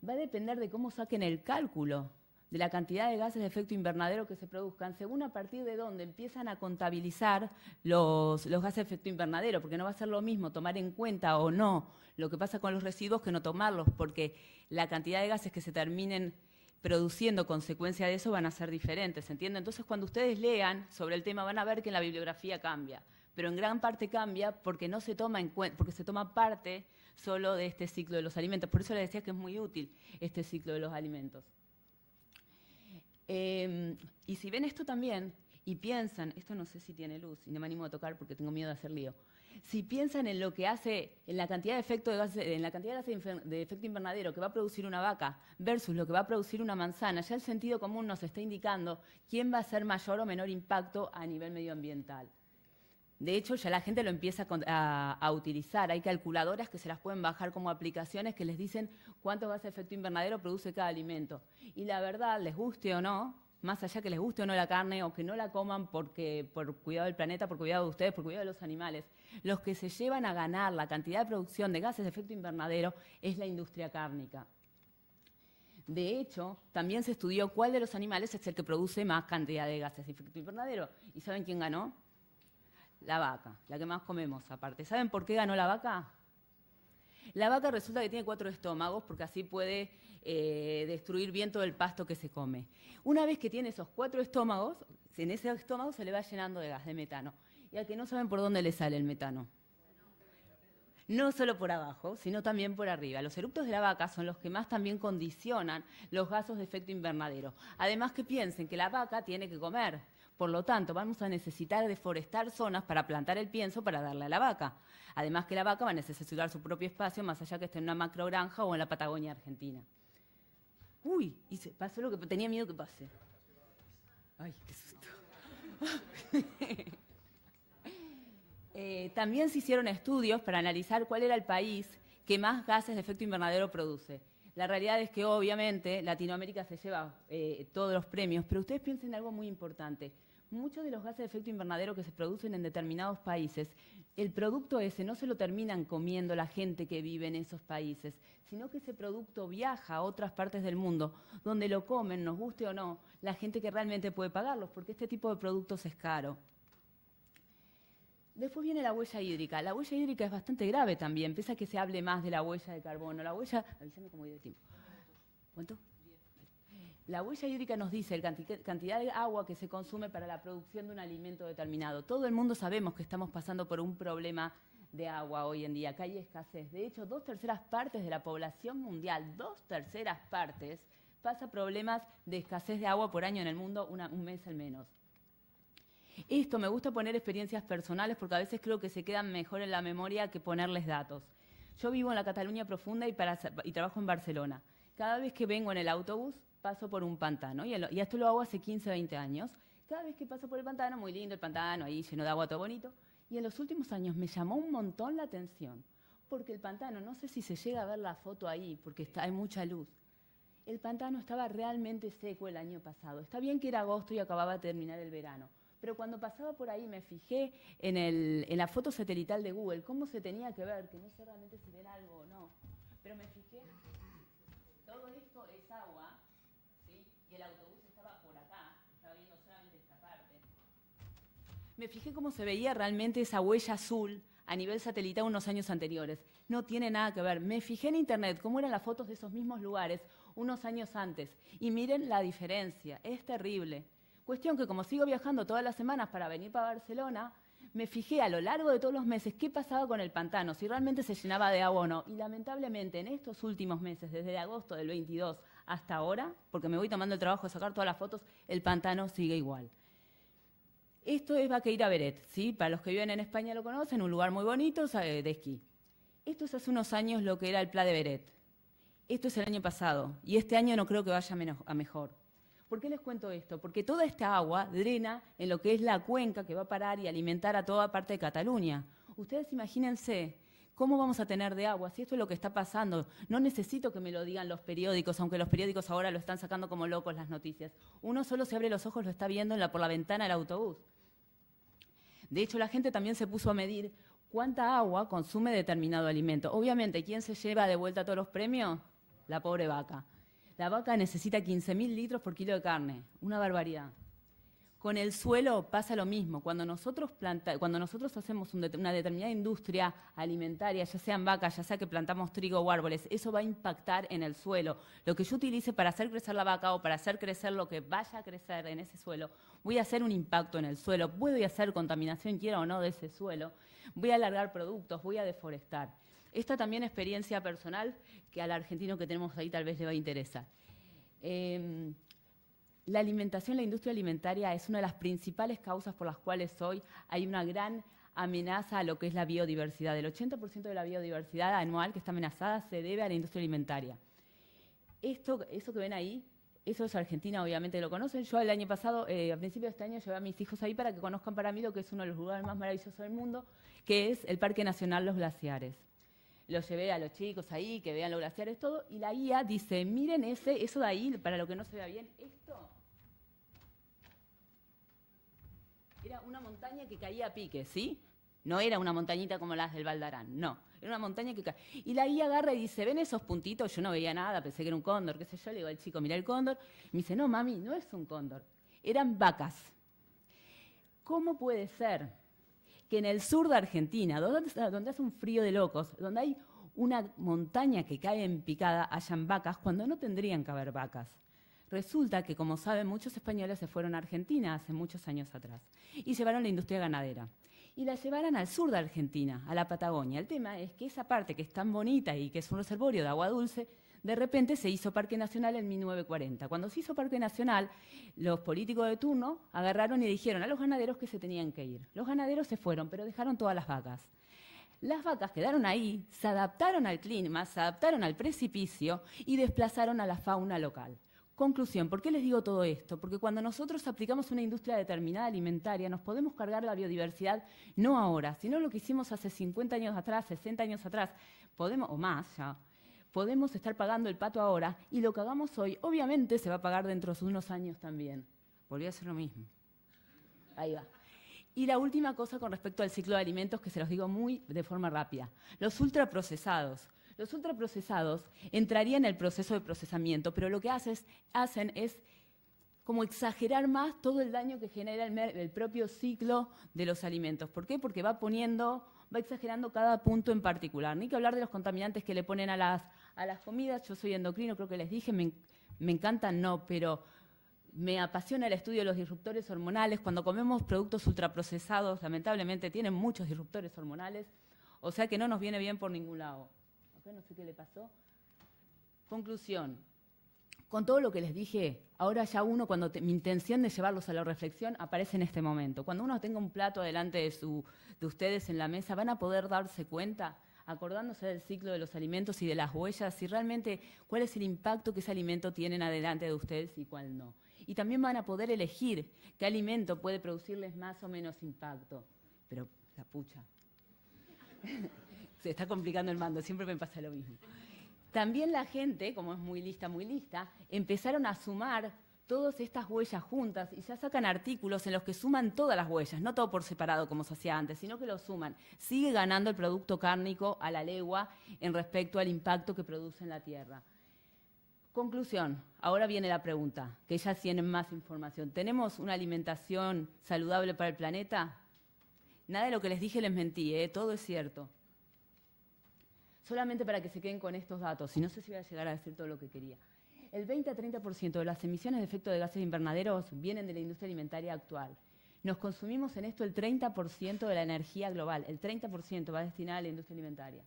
Va a depender de cómo saquen el cálculo de la cantidad de gases de efecto invernadero que se produzcan, según a partir de dónde empiezan a contabilizar los gases de efecto invernadero, porque no va a ser lo mismo tomar en cuenta o no lo que pasa con los residuos que no tomarlos, porque la cantidad de gases que se terminen produciendo consecuencia de eso van a ser diferentes, ¿entiende? Entonces, cuando ustedes lean sobre el tema van a ver que la bibliografía cambia, pero en gran parte cambia porque no se toma en cuenta, porque se toma parte solo de este ciclo de los alimentos. Por eso les decía que es muy útil este ciclo de los alimentos. Y si ven esto también y piensan, esto no sé si tiene luz y no me animo a tocar porque tengo miedo de hacer lío. Si piensan en lo que hace, en la cantidad de gases de efecto invernadero que va a producir una vaca versus lo que va a producir una manzana, ya el sentido común nos está indicando quién va a ser mayor o menor impacto a nivel medioambiental. De hecho, ya la gente lo empieza a utilizar. Hay calculadoras que se las pueden bajar como aplicaciones que les dicen cuántos gases de efecto invernadero produce cada alimento. Y la verdad, les guste o no, más allá que les guste o no la carne o que no la coman por cuidado del planeta, por cuidado de ustedes, por cuidado de los animales, los que se llevan a ganar la cantidad de producción de gases de efecto invernadero es la industria cárnica. De hecho, también se estudió cuál de los animales es el que produce más cantidad de gases de efecto invernadero. ¿Y saben quién ganó? La vaca, la que más comemos aparte. ¿Saben por qué ganó la vaca? La vaca resulta que tiene 4 estómagos porque así puede destruir bien todo el pasto que se come. Una vez que tiene esos 4 estómagos, en ese estómago se le va llenando de gas de metano. Y a que no saben por dónde le sale el metano. No solo por abajo, sino también por arriba. Los eructos de la vaca son los que más también condicionan los gases de efecto invernadero. Además que piensen que la vaca tiene que comer. Por lo tanto, vamos a necesitar deforestar zonas para plantar el pienso para darle a la vaca. Además que la vaca va a necesitar su propio espacio, más allá que esté en una macrogranja o en la Patagonia Argentina. Uy, y se pasó lo que tenía miedo que pase. Ay, qué susto. También se hicieron estudios para analizar cuál era el país que más gases de efecto invernadero produce. La realidad es que obviamente Latinoamérica se lleva todos los premios, pero ustedes piensen en algo muy importante. Muchos de los gases de efecto invernadero que se producen en determinados países, el producto ese no se lo terminan comiendo la gente que vive en esos países, sino que ese producto viaja a otras partes del mundo, donde lo comen, nos guste o no, la gente que realmente puede pagarlos, porque este tipo de productos es caro. Después viene la huella hídrica. La huella hídrica es bastante grave también, pese a que se hable más de la huella de carbono. La huella... Avísame cómo voy de tiempo. ¿Cuánto? La huella hídrica nos dice la cantidad de agua que se consume para la producción de un alimento determinado. Todo el mundo sabemos que estamos pasando por un problema de agua hoy en día, que hay escasez. De hecho, 2/3 partes de la población mundial, 2/3 partes, pasa problemas de escasez de agua por año en el mundo, un mes al menos. Esto me gusta poner experiencias personales porque a veces creo que se quedan mejor en la memoria que ponerles datos. Yo vivo en la Cataluña profunda y trabajo en Barcelona. Cada vez que vengo en el autobús paso por un pantano y esto lo hago hace 15, 20 años. Cada vez que paso por el pantano, muy lindo el pantano, ahí lleno de agua, todo bonito. Y en los últimos años me llamó un montón la atención porque el pantano, no sé si se llega a ver la foto ahí porque hay mucha luz. El pantano estaba realmente seco el año pasado. Está bien que era agosto y acababa de terminar el verano. Pero cuando pasaba por ahí me fijé en la foto satelital de Google, cómo se tenía que ver, que no sé realmente si ver algo o no, pero me fijé, todo esto es agua, ¿sí? Y el autobús estaba por acá, estaba viendo solamente esta parte. Me fijé cómo se veía realmente esa huella azul a nivel satelital unos años anteriores. No tiene nada que ver. Me fijé en internet cómo eran las fotos de esos mismos lugares unos años antes. Y miren la diferencia, es terrible. Cuestión que como sigo viajando todas las semanas para venir para Barcelona, me fijé a lo largo de todos los meses qué pasaba con el pantano, si realmente se llenaba de agua o no. Y lamentablemente en estos últimos meses, desde agosto del 22 hasta ahora, porque me voy tomando el trabajo de sacar todas las fotos, el pantano sigue igual. Esto es Vaqueira Beret, ¿sí? Para los que viven en España lo conocen, un lugar muy bonito de esquí. Esto es hace unos años lo que era el Pla de Beret. Esto es el año pasado y este año no creo que vaya a mejor. ¿Por qué les cuento esto? Porque toda esta agua drena en lo que es la cuenca que va a parar y alimentar a toda parte de Cataluña. Ustedes imagínense cómo vamos a tener de agua, si esto es lo que está pasando. No necesito que me lo digan los periódicos, aunque los periódicos ahora lo están sacando como locos las noticias. Uno solo se abre los ojos, lo está viendo por la ventana del autobús. De hecho, la gente también se puso a medir cuánta agua consume determinado alimento. Obviamente, ¿quién se lleva de vuelta todos los premios? La pobre vaca. La vaca necesita 15.000 litros por kilo de carne, una barbaridad. Con el suelo pasa lo mismo. Cuando nosotros hacemos una determinada industria alimentaria, ya sean vacas, ya sea que plantamos trigo o árboles, eso va a impactar en el suelo. Lo que yo utilice para hacer crecer la vaca o para hacer crecer lo que vaya a crecer en ese suelo, voy a hacer un impacto en el suelo. Voy a hacer contaminación, quiera o no, de ese suelo. Voy a alargar productos, voy a deforestar. Esta también experiencia personal que al argentino que tenemos ahí tal vez le va a interesar. La alimentación, la industria alimentaria es una de las principales causas por las cuales hoy hay una gran amenaza a lo que es la biodiversidad. El 80% de la biodiversidad anual que está amenazada se debe a la industria alimentaria. Eso que ven ahí Eso es Argentina, obviamente lo conocen. Yo el año pasado, a principios de este año, llevé a mis hijos ahí para que conozcan para mí lo que es uno de los lugares más maravillosos del mundo, que es el Parque Nacional Los Glaciares. Los llevé a los chicos ahí, que vean los glaciares, todo, y la guía dice, miren eso de ahí, para lo que no se vea bien, esto era una montaña que caía a pique, ¿sí? No era una montañita como las del Valdarán, no. Era una montaña que cae. Y la guía agarra y dice, ¿ven esos puntitos? Yo no veía nada, pensé que era un cóndor, qué sé yo. Le digo al chico, mira el cóndor. Me dice, no, mami, no es un cóndor. Eran vacas. ¿Cómo puede ser que en el sur de Argentina, donde hace un frío de locos, donde hay una montaña que cae en picada, hayan vacas cuando no tendrían que haber vacas? Resulta que, como saben, muchos españoles se fueron a Argentina hace muchos años atrás y llevaron la industria ganadera. Y la llevaron al sur de Argentina, a la Patagonia. El tema es que esa parte que es tan bonita y que es un reservorio de agua dulce, de repente se hizo Parque Nacional en 1940. Cuando se hizo Parque Nacional, los políticos de turno agarraron y dijeron a los ganaderos que se tenían que ir. Los ganaderos se fueron, pero dejaron todas las vacas. Las vacas quedaron ahí, se adaptaron al clima, se adaptaron al precipicio y desplazaron a la fauna local. Conclusión, ¿por qué les digo todo esto? Porque cuando nosotros aplicamos una industria determinada alimentaria, nos podemos cargar la biodiversidad no ahora, sino lo que hicimos hace 50 años atrás, 60 años atrás, podemos, o más ya, podemos estar pagando el pato ahora y lo que hagamos hoy, obviamente, se va a pagar dentro de unos años también. Volví a hacer lo mismo. Ahí va. Y la última cosa con respecto al ciclo de alimentos, que se los digo muy de forma rápida. Los ultraprocesados. Los ultraprocesados entrarían en el proceso de procesamiento, pero lo que hacen es como exagerar más todo el daño que genera el propio ciclo de los alimentos. ¿Por qué? Porque va exagerando cada punto en particular. Ni que hablar de los contaminantes que le ponen a las comidas. Yo soy endocrino, creo que les dije, me encantan, no, pero me apasiona el estudio de los disruptores hormonales. Cuando comemos productos ultraprocesados, lamentablemente tienen muchos disruptores hormonales, o sea que no nos viene bien por ningún lado. No sé qué le pasó. Conclusión. Con todo lo que les dije, ahora ya uno, cuando mi intención de llevarlos a la reflexión aparece en este momento. Cuando uno tenga un plato delante de ustedes en la mesa, van a poder darse cuenta, acordándose del ciclo de los alimentos y de las huellas, y realmente cuál es el impacto que ese alimento tiene adelante de ustedes y cuál no. Y también van a poder elegir qué alimento puede producirles más o menos impacto. Pero la pucha. Se está complicando el mando, siempre me pasa lo mismo. También la gente, como es muy lista, empezaron a sumar todas estas huellas juntas y ya sacan artículos en los que suman todas las huellas, no todo por separado como se hacía antes, sino que lo suman. Sigue ganando el producto cárnico a la legua en respecto al impacto que produce en la tierra. Conclusión, ahora viene la pregunta, que ya tienen más información. ¿Tenemos una alimentación saludable para el planeta? Nada de lo que les dije les mentí, todo es cierto. Solamente para que se queden con estos datos, y no sé si voy a llegar a decir todo lo que quería. El 20 a 30% de las emisiones de efecto de gases invernaderos vienen de la industria alimentaria actual. Nos consumimos en esto el 30% de la energía global, el 30% va destinada a la industria alimentaria.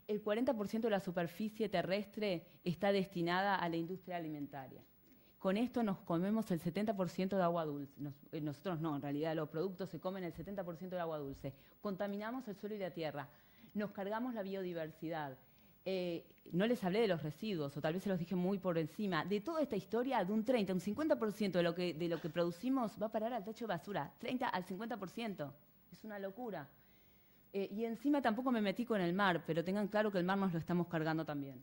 El 40% de la superficie terrestre está destinada a la industria alimentaria. Con esto nos comemos el 70% de agua dulce. Nosotros no, en realidad los productos se comen el 70% del agua dulce. Contaminamos el suelo y la tierra. Nos cargamos la biodiversidad. No les hablé de los residuos, o tal vez se los dije muy por encima. De toda esta historia, de un 30, un 50% de lo que producimos va a parar al tacho de basura. 30 al 50%. Es una locura. Y encima tampoco me metí con el mar, pero tengan claro que el mar nos lo estamos cargando también.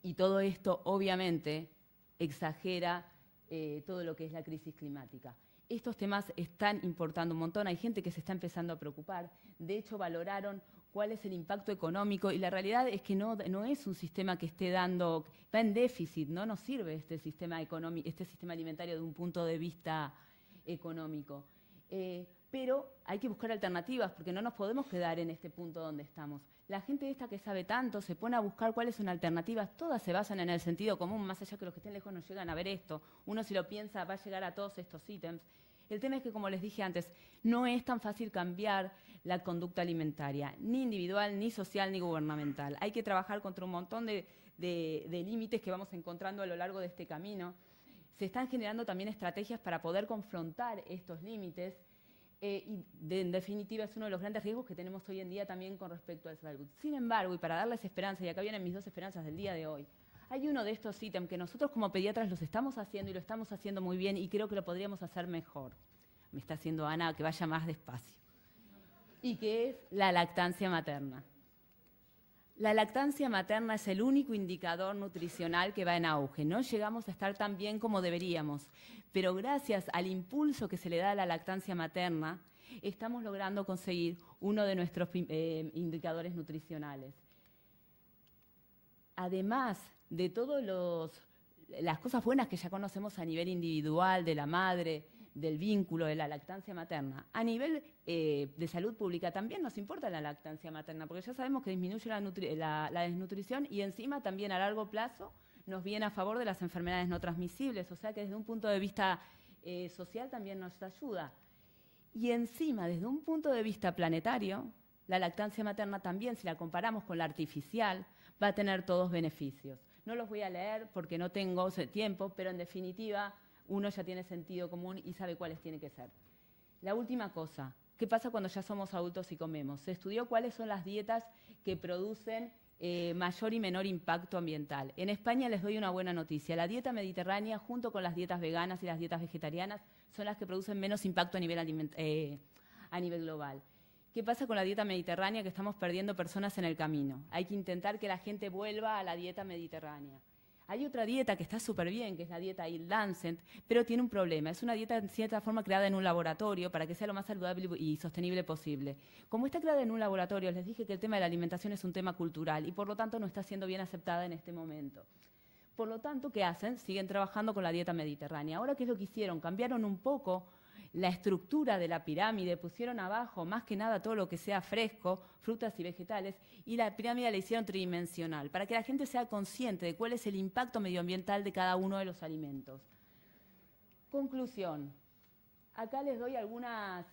Y todo esto, obviamente, exagera todo lo que es la crisis climática. Estos temas están importando un montón, hay gente que se está empezando a preocupar, de hecho valoraron cuál es el impacto económico y la realidad es que no es un sistema que esté dando, va en déficit, no nos sirve este sistema alimentario de un punto de vista económico. Pero hay que buscar alternativas porque no nos podemos quedar en este punto donde estamos. La gente esta que sabe tanto se pone a buscar cuáles son alternativas, todas se basan en el sentido común, más allá que los que estén lejos no llegan a ver esto. Uno si lo piensa va a llegar a todos estos ítems. El tema es que, como les dije antes, no es tan fácil cambiar la conducta alimentaria, ni individual, ni social, ni gubernamental. Hay que trabajar contra un montón de límites que vamos encontrando a lo largo de este camino. Se están generando también estrategias para poder confrontar estos límites. En definitiva, es uno de los grandes riesgos que tenemos hoy en día también con respecto a la salud. Sin embargo, y para darles esperanza, y acá vienen mis dos esperanzas del día de hoy, Hay uno de estos ítems que nosotros como pediatras los estamos haciendo y lo estamos haciendo muy bien y creo que lo podríamos hacer mejor. Me está haciendo Ana que vaya más despacio. Y que es la lactancia materna. La lactancia materna es el único indicador nutricional que va en auge. No llegamos a estar tan bien como deberíamos, pero gracias al impulso que se le da a la lactancia materna, estamos logrando conseguir uno de nuestros indicadores nutricionales. Además de todas las cosas buenas que ya conocemos a nivel individual, de la madre, del vínculo, de la lactancia materna, a nivel de salud pública también nos importa la lactancia materna, porque ya sabemos que disminuye la desnutrición y encima también a largo plazo nos viene a favor de las enfermedades no transmisibles, o sea que desde un punto de vista social también nos ayuda. Y encima, desde un punto de vista planetario, la lactancia materna también, si la comparamos con la artificial, va a tener todos beneficios. No los voy a leer porque no tengo tiempo, pero en definitiva uno ya tiene sentido común y sabe cuáles tienen que ser. La última cosa, ¿qué pasa cuando ya somos adultos y comemos? Se estudió cuáles son las dietas que producen mayor y menor impacto ambiental. En España les doy una buena noticia. La dieta mediterránea, junto con las dietas veganas y las dietas vegetarianas, son las que producen menos impacto a nivel global. ¿Qué pasa con la dieta mediterránea? Que estamos perdiendo personas en el camino. Hay que intentar que la gente vuelva a la dieta mediterránea. Hay otra dieta que está súper bien, que es la dieta Eat Lancet, pero tiene un problema. Es una dieta en cierta forma creada en un laboratorio para que sea lo más saludable y sostenible posible. Como está creada en un laboratorio, les dije que el tema de la alimentación es un tema cultural y por lo tanto no está siendo bien aceptada en este momento. Por lo tanto, ¿qué hacen? Siguen trabajando con la dieta mediterránea. Ahora, ¿qué es lo que hicieron? Cambiaron un poco la estructura de la pirámide, pusieron abajo más que nada todo lo que sea fresco, frutas y vegetales, y la pirámide la hicieron tridimensional, para que la gente sea consciente de cuál es el impacto medioambiental de cada uno de los alimentos. Conclusión. Acá les doy algunas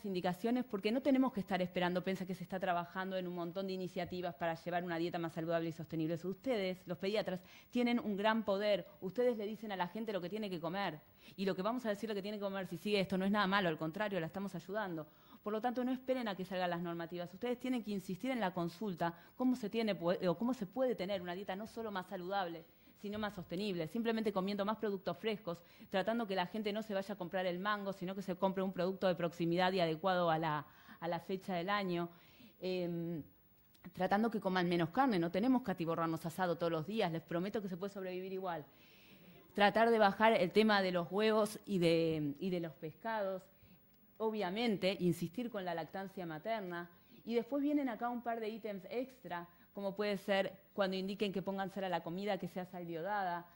indicaciones porque no tenemos que estar esperando, piensa que se está trabajando en un montón de iniciativas para llevar una dieta más saludable y sostenible. Ustedes, los pediatras, tienen un gran poder. Ustedes le dicen a la gente lo que tiene que comer y lo que vamos a decirle que tiene que comer si sigue esto no es nada malo, al contrario, la estamos ayudando. Por lo tanto, no esperen a que salgan las normativas. Ustedes tienen que insistir en la consulta cómo se puede tener una dieta no solo más saludable, sino más sostenible, simplemente comiendo más productos frescos, tratando que la gente no se vaya a comprar el mango, sino que se compre un producto de proximidad y adecuado a la fecha del año, tratando que coman menos carne, no tenemos que atiborrarnos asado todos los días, les prometo que se puede sobrevivir igual. Tratar de bajar el tema de los huevos y de los pescados, obviamente, insistir con la lactancia materna, y después vienen acá un par de ítems extra, como puede ser cuando indiquen que pongan sal a la comida, que sea sal iodada,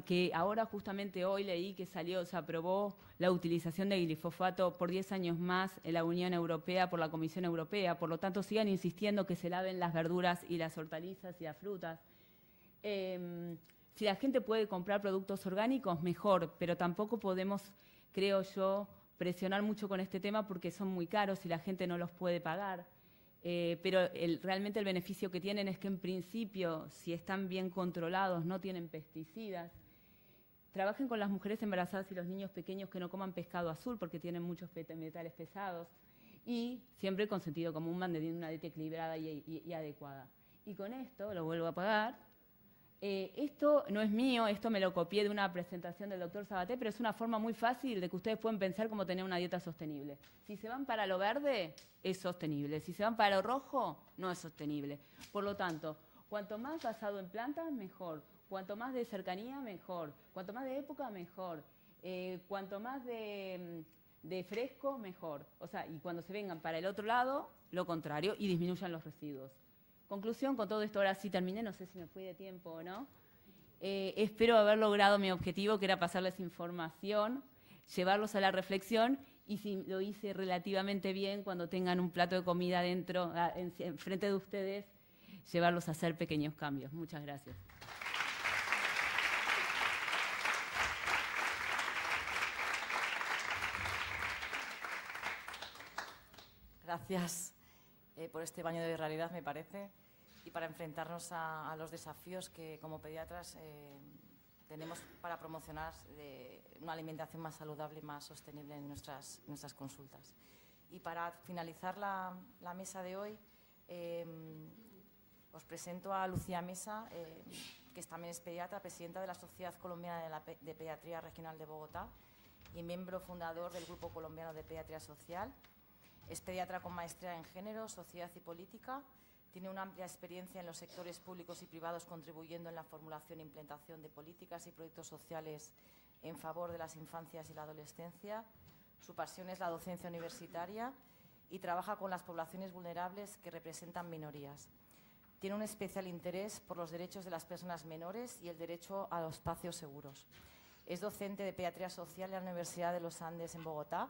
que ahora justamente hoy leí que se aprobó la utilización de glifosato por 10 años más en la Unión Europea por la Comisión Europea, por lo tanto sigan insistiendo que se laven las verduras y las hortalizas y las frutas. Si la gente puede comprar productos orgánicos, mejor, pero tampoco podemos, creo yo, presionar mucho con este tema porque son muy caros y la gente no los puede pagar. Pero realmente el beneficio que tienen es que en principio, si están bien controlados, no tienen pesticidas. Trabajen con las mujeres embarazadas y los niños pequeños que no coman pescado azul porque tienen muchos metales pesados. Y siempre con sentido común, manteniendo una dieta equilibrada y adecuada. Y con esto, lo vuelvo a apagar. Esto no es mío, esto me lo copié de una presentación del doctor Sabaté, pero es una forma muy fácil de que ustedes pueden pensar cómo tener una dieta sostenible. Si se van para lo verde, es sostenible. Si se van para lo rojo, no es sostenible. Por lo tanto, cuanto más basado en plantas, mejor. Cuanto más de cercanía, mejor. Cuanto más de época, mejor. Cuanto más de fresco, mejor. O sea, y cuando se vengan para el otro lado, lo contrario, y disminuyan los residuos. Conclusión, con todo esto ahora sí terminé, no sé si me fui de tiempo o no. Espero haber logrado mi objetivo, que era pasarles información, llevarlos a la reflexión, y si lo hice relativamente bien, cuando tengan un plato de comida dentro, enfrente de ustedes, llevarlos a hacer pequeños cambios. Muchas gracias. Gracias por este baño de realidad, me parece, y para enfrentarnos a los desafíos que como pediatras tenemos para promocionar una alimentación más saludable y más sostenible en nuestras consultas. Y para finalizar la mesa de hoy, os presento a Lucía Mesa, que también es pediatra, presidenta de la Sociedad Colombiana de Pediatría Regional de Bogotá y miembro fundador del Grupo Colombiano de Pediatría Social. Es pediatra con maestría en Género, Sociedad y Política. Tiene una amplia experiencia en los sectores públicos y privados, contribuyendo en la formulación e implementación de políticas y proyectos sociales en favor de las infancias y la adolescencia. Su pasión es la docencia universitaria y trabaja con las poblaciones vulnerables que representan minorías. Tiene un especial interés por los derechos de las personas menores y el derecho a los espacios seguros. Es docente de Pediatría Social en la Universidad de los Andes en Bogotá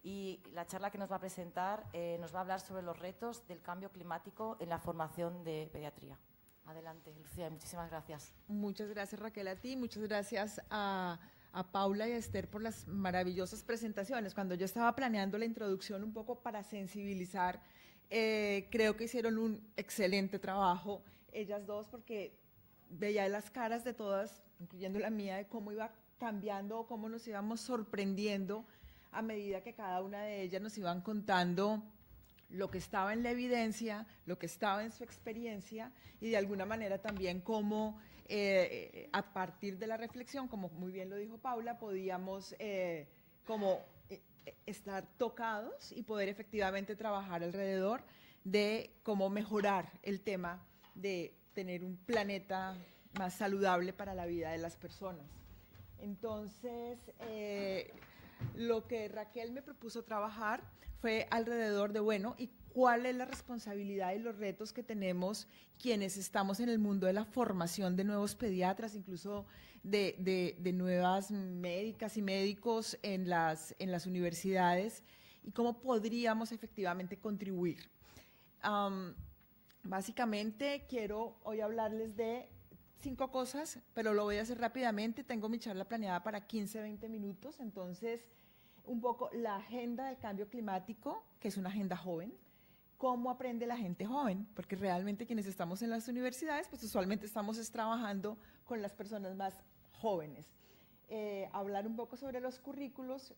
y la charla que nos va a presentar nos va a hablar sobre los retos del cambio climático en la formación de pediatría. Adelante, Lucía, muchísimas gracias. Muchas gracias, Raquel, a ti. Muchas gracias a Paula y a Esther por las maravillosas presentaciones. Cuando yo estaba planeando la introducción un poco para sensibilizar, creo que hicieron un excelente trabajo ellas dos, porque veía las caras de todas, incluyendo la mía, de cómo iba cambiando o cómo nos íbamos sorprendiendo a medida que cada una de ellas nos iban contando lo que estaba en la evidencia, lo que estaba en su experiencia y de alguna manera también cómo a partir de la reflexión, como muy bien lo dijo Paula, podíamos estar tocados y poder efectivamente trabajar alrededor de cómo mejorar el tema de tener un planeta más saludable para la vida de las personas. Entonces, lo que Raquel me propuso trabajar fue alrededor de, bueno, ¿y cuál es la responsabilidad y los retos que tenemos quienes estamos en el mundo de la formación de nuevos pediatras, incluso de nuevas médicas y médicos en las universidades, y cómo podríamos efectivamente contribuir? Básicamente quiero hoy hablarles de 5 cosas, pero lo voy a hacer rápidamente. Tengo mi charla planeada para 15-20 minutos, entonces un poco la agenda del cambio climático, que es una agenda joven. ¿Cómo aprende la gente joven? Porque realmente quienes estamos en las universidades, pues usualmente estamos trabajando con las personas más jóvenes. Hablar un poco sobre los currículos,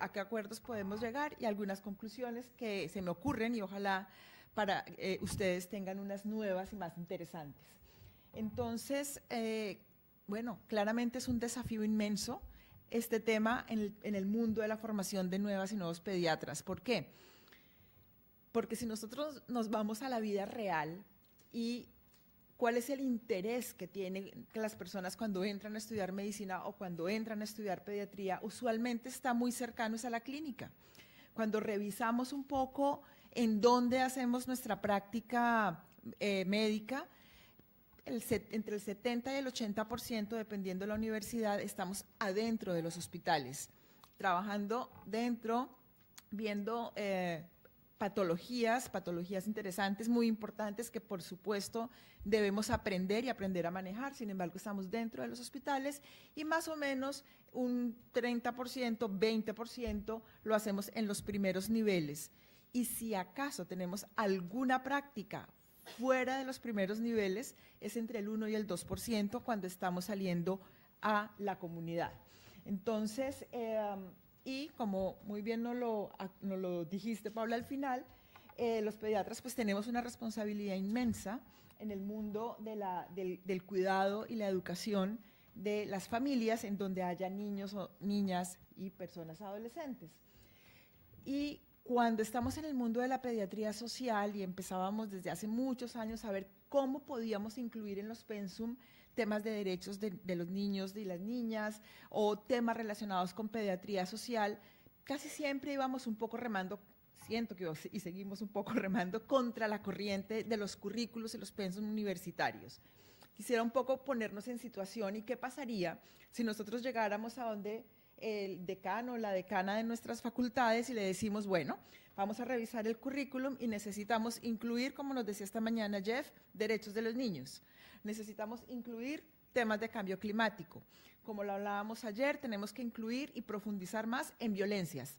a qué acuerdos podemos llegar y algunas conclusiones que se me ocurren y ojalá para ustedes tengan unas nuevas y más interesantes. Entonces, bueno, claramente es un desafío inmenso este tema en el mundo de la formación de nuevas y nuevos pediatras. ¿Por qué? Porque si nosotros nos vamos a la vida real y cuál es el interés que tienen las personas cuando entran a estudiar medicina o cuando entran a estudiar pediatría, usualmente está muy cercanos a la clínica. Cuando revisamos un poco en dónde hacemos nuestra práctica médica, entre el 70 y el 80%, dependiendo de la universidad, estamos adentro de los hospitales, trabajando dentro, viendo patologías interesantes, muy importantes, que por supuesto debemos aprender y aprender a manejar. Sin embargo, estamos dentro de los hospitales y más o menos un 30%, 20% lo hacemos en los primeros niveles. Y si acaso tenemos alguna práctica fuera de los primeros niveles, es entre el 1 y el 2% cuando estamos saliendo a la comunidad. Entonces, y como muy bien nos lo dijiste, Paula, al final, los pediatras pues tenemos una responsabilidad inmensa en el mundo del cuidado y la educación de las familias en donde haya niños o niñas y personas adolescentes. Y cuando estamos en el mundo de la pediatría social y empezábamos desde hace muchos años a ver cómo podíamos incluir en los pensum temas de derechos de los niños y las niñas o temas relacionados con pediatría social, casi siempre íbamos un poco remando, siento que y seguimos un poco remando contra la corriente de los currículos y los pensum universitarios. Quisiera un poco ponernos en situación y qué pasaría si nosotros llegáramos a donde el decano o la decana de nuestras facultades y le decimos, bueno, vamos a revisar el currículum y necesitamos incluir, como nos decía esta mañana Jeff, derechos de los niños. Necesitamos incluir temas de cambio climático. Como lo hablábamos ayer, tenemos que incluir y profundizar más en violencias.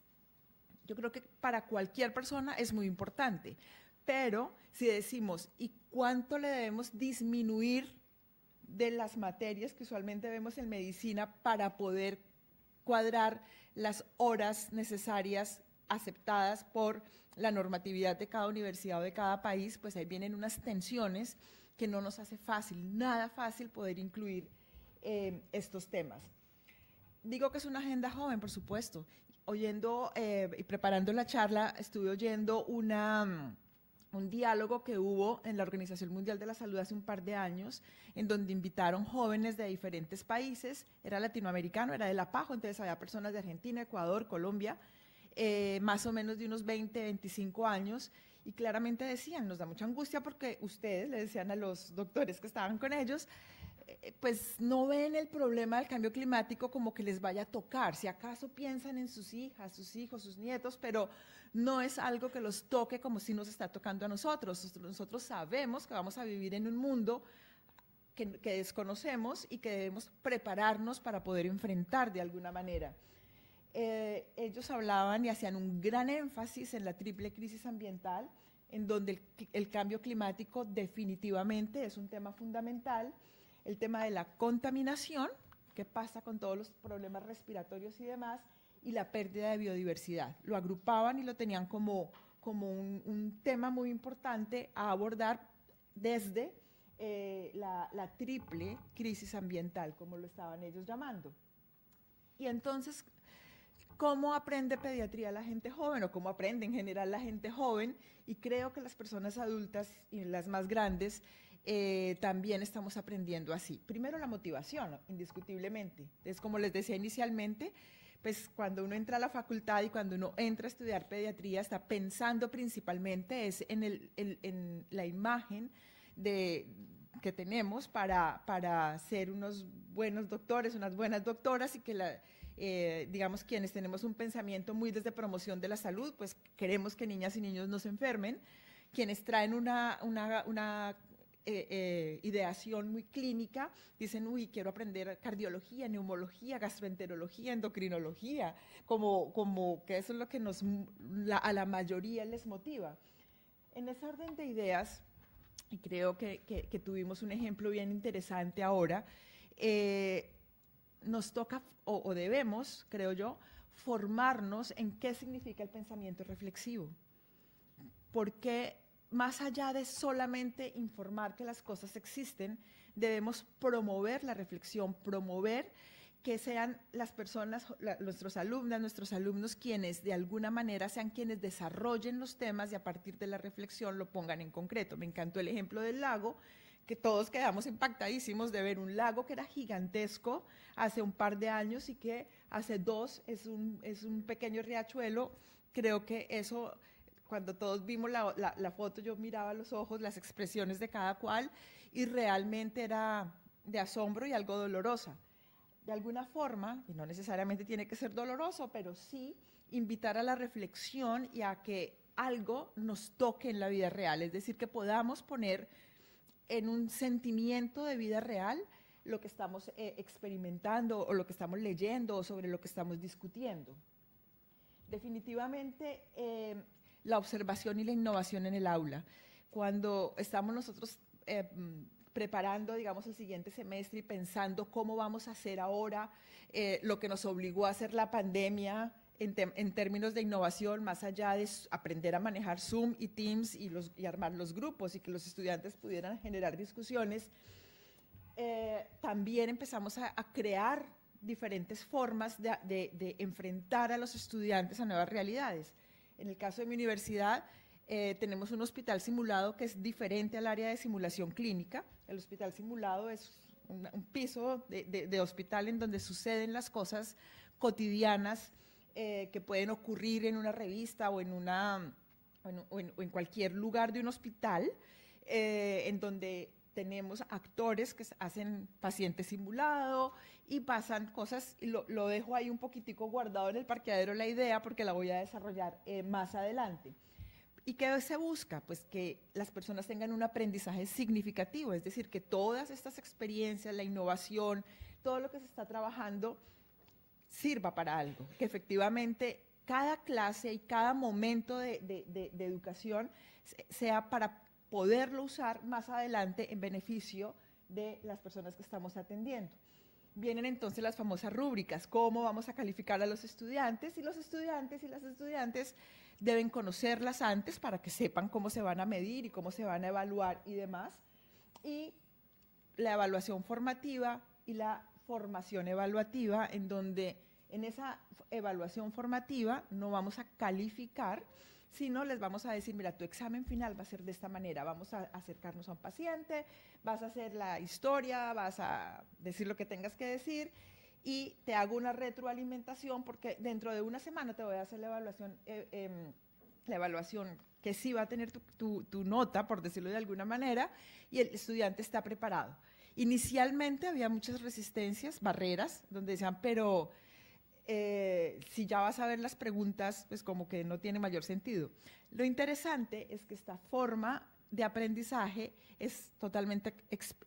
Yo creo que para cualquier persona es muy importante, pero si decimos, ¿y cuánto le debemos disminuir de las materias que usualmente vemos en medicina para poder cuadrar las horas necesarias aceptadas por la normatividad de cada universidad o de cada país? Pues ahí vienen unas tensiones que no nos hace fácil, nada fácil poder incluir estos temas. Digo que es una agenda joven, por supuesto. Oyendo y preparando la charla, estuve oyendo un diálogo que hubo en la Organización Mundial de la Salud hace un par de años, en donde invitaron jóvenes de diferentes países, era latinoamericano, era de La Pajo, entonces había personas de Argentina, Ecuador, Colombia, más o menos de unos 20, 25 años, y claramente decían, nos da mucha angustia porque ustedes, le decían a los doctores que estaban con ellos, pues no ven el problema del cambio climático como que les vaya a tocar, si acaso piensan en sus hijas, sus hijos, sus nietos, pero no es algo que los toque como si nos está tocando a nosotros. Nosotros sabemos que vamos a vivir en un mundo que desconocemos y que debemos prepararnos para poder enfrentar de alguna manera. Ellos hablaban y hacían un gran énfasis en la triple crisis ambiental, en donde el cambio climático definitivamente es un tema fundamental, el tema de la contaminación, qué pasa con todos los problemas respiratorios y demás, y la pérdida de biodiversidad. Lo agrupaban y lo tenían como un tema muy importante a abordar desde la triple crisis ambiental, como lo estaban ellos llamando. Y entonces, ¿cómo aprende pediatría la gente joven o cómo aprende en general la gente joven? Y creo que las personas adultas y las más grandes también estamos aprendiendo así. Primero, la motivación, indiscutiblemente. Entonces, como les decía inicialmente, pues cuando uno entra a la facultad y cuando uno entra a estudiar pediatría, está pensando principalmente en la imagen que tenemos para ser unos buenos doctores, unas buenas doctoras, y que digamos, quienes tenemos un pensamiento muy desde promoción de la salud, pues queremos que niñas y niños no se enfermen. Quienes traen una ideación muy clínica, dicen, uy, quiero aprender cardiología, neumología, gastroenterología, endocrinología, como que eso es lo que a la mayoría les motiva. En ese orden de ideas, y creo que tuvimos un ejemplo bien interesante ahora, nos toca o debemos, creo yo, formarnos en qué significa el pensamiento reflexivo. Porque más allá de solamente informar que las cosas existen, debemos promover la reflexión, promover que sean las personas, nuestros alumnos, quienes de alguna manera sean quienes desarrollen los temas y a partir de la reflexión lo pongan en concreto. Me encantó el ejemplo del lago, que todos quedamos impactadísimos de ver un lago que era gigantesco hace un par de años y que hace 2 es un pequeño riachuelo. Creo que eso, cuando todos vimos la foto, yo miraba los ojos, las expresiones de cada cual, y realmente era de asombro y algo dolorosa. De alguna forma, y no necesariamente tiene que ser doloroso, pero sí invitar a la reflexión y a que algo nos toque en la vida real, es decir, que podamos poner en un sentimiento de vida real lo que estamos experimentando o lo que estamos leyendo o sobre lo que estamos discutiendo. Definitivamente, la observación y la innovación en el aula. Cuando estamos nosotros preparando, digamos, el siguiente semestre y pensando cómo vamos a hacer ahora lo que nos obligó a hacer la pandemia en términos de innovación, más allá de aprender a manejar Zoom y Teams y armar los grupos y que los estudiantes pudieran generar discusiones, también empezamos a crear diferentes formas de enfrentar a los estudiantes a nuevas realidades. En el caso de mi universidad, tenemos un hospital simulado que es diferente al área de simulación clínica. El hospital simulado es un piso de hospital en donde suceden las cosas cotidianas que pueden ocurrir en una revista o en cualquier lugar de un hospital, en donde tenemos actores que hacen paciente simulado y pasan cosas, y lo dejo ahí un poquitico guardado en el parqueadero la idea porque la voy a desarrollar más adelante. ¿Y qué se busca? Pues que las personas tengan un aprendizaje significativo, es decir, que todas estas experiencias, la innovación, todo lo que se está trabajando sirva para algo, que efectivamente cada clase y cada momento de educación sea para poderlo usar más adelante en beneficio de las personas que estamos atendiendo. Vienen entonces las famosas rúbricas, cómo vamos a calificar a los estudiantes, y los estudiantes y las estudiantes deben conocerlas antes para que sepan cómo se van a medir y cómo se van a evaluar y demás. y la evaluación formativa y la formación evaluativa, en donde en esa evaluación formativa no vamos a calificar, sino les vamos a decir, mira, tu examen final va a ser de esta manera, vamos a acercarnos a un paciente, vas a hacer la historia, vas a decir lo que tengas que decir y te hago una retroalimentación porque dentro de una semana te voy a hacer la evaluación que sí va a tener tu nota, por decirlo de alguna manera, y el estudiante está preparado. Inicialmente había muchas resistencias, barreras, donde decían, pero si ya vas a ver las preguntas, pues como que no tiene mayor sentido. Lo interesante es que esta forma de aprendizaje es totalmente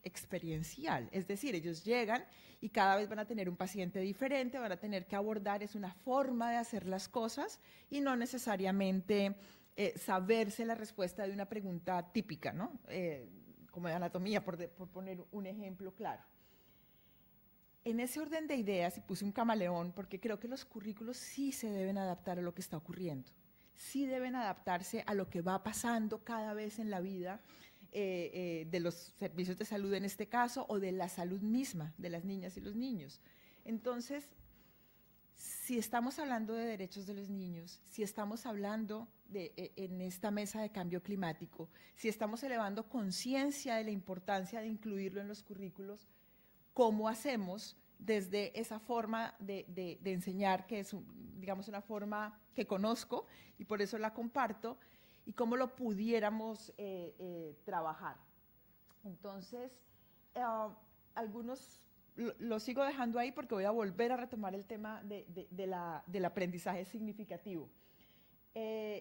experiencial, es decir, ellos llegan y cada vez van a tener un paciente diferente, van a tener que abordar, es una forma de hacer las cosas y no necesariamente saberse la respuesta de una pregunta típica, ¿no? Como de anatomía, por poner un ejemplo claro. En ese orden de ideas, y puse un camaleón, porque creo que los currículos sí se deben adaptar a lo que está ocurriendo, sí deben adaptarse a lo que va pasando cada vez en la vida de los servicios de salud en este caso, o de la salud misma de las niñas y los niños. Entonces, si estamos hablando de derechos de los niños, si estamos hablando en esta mesa de cambio climático, si estamos elevando conciencia de la importancia de incluirlo en los currículos, ¿cómo hacemos desde esa forma de enseñar, que es, digamos, una forma que conozco y por eso la comparto, y cómo lo pudiéramos trabajar? Entonces, algunos lo sigo dejando ahí porque voy a volver a retomar el tema del aprendizaje significativo.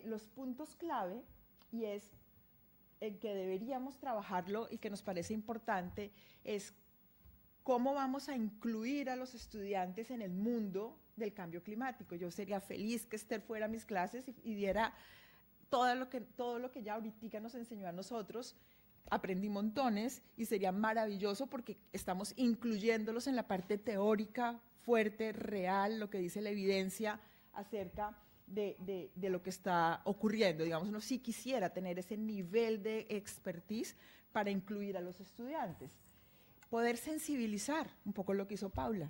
Los puntos clave, y es en que deberíamos trabajarlo y que nos parece importante, es cómo vamos a incluir a los estudiantes en el mundo del cambio climático. Yo sería feliz que Esther fuera a mis clases y diera todo lo que ya ahorita nos enseñó a nosotros. Aprendí montones y sería maravilloso porque estamos incluyéndolos en la parte teórica, fuerte, real, lo que dice la evidencia acerca de lo que está ocurriendo. Digamos, uno sí quisiera tener ese nivel de expertise para incluir a los estudiantes. Poder sensibilizar, un poco lo que hizo Paula,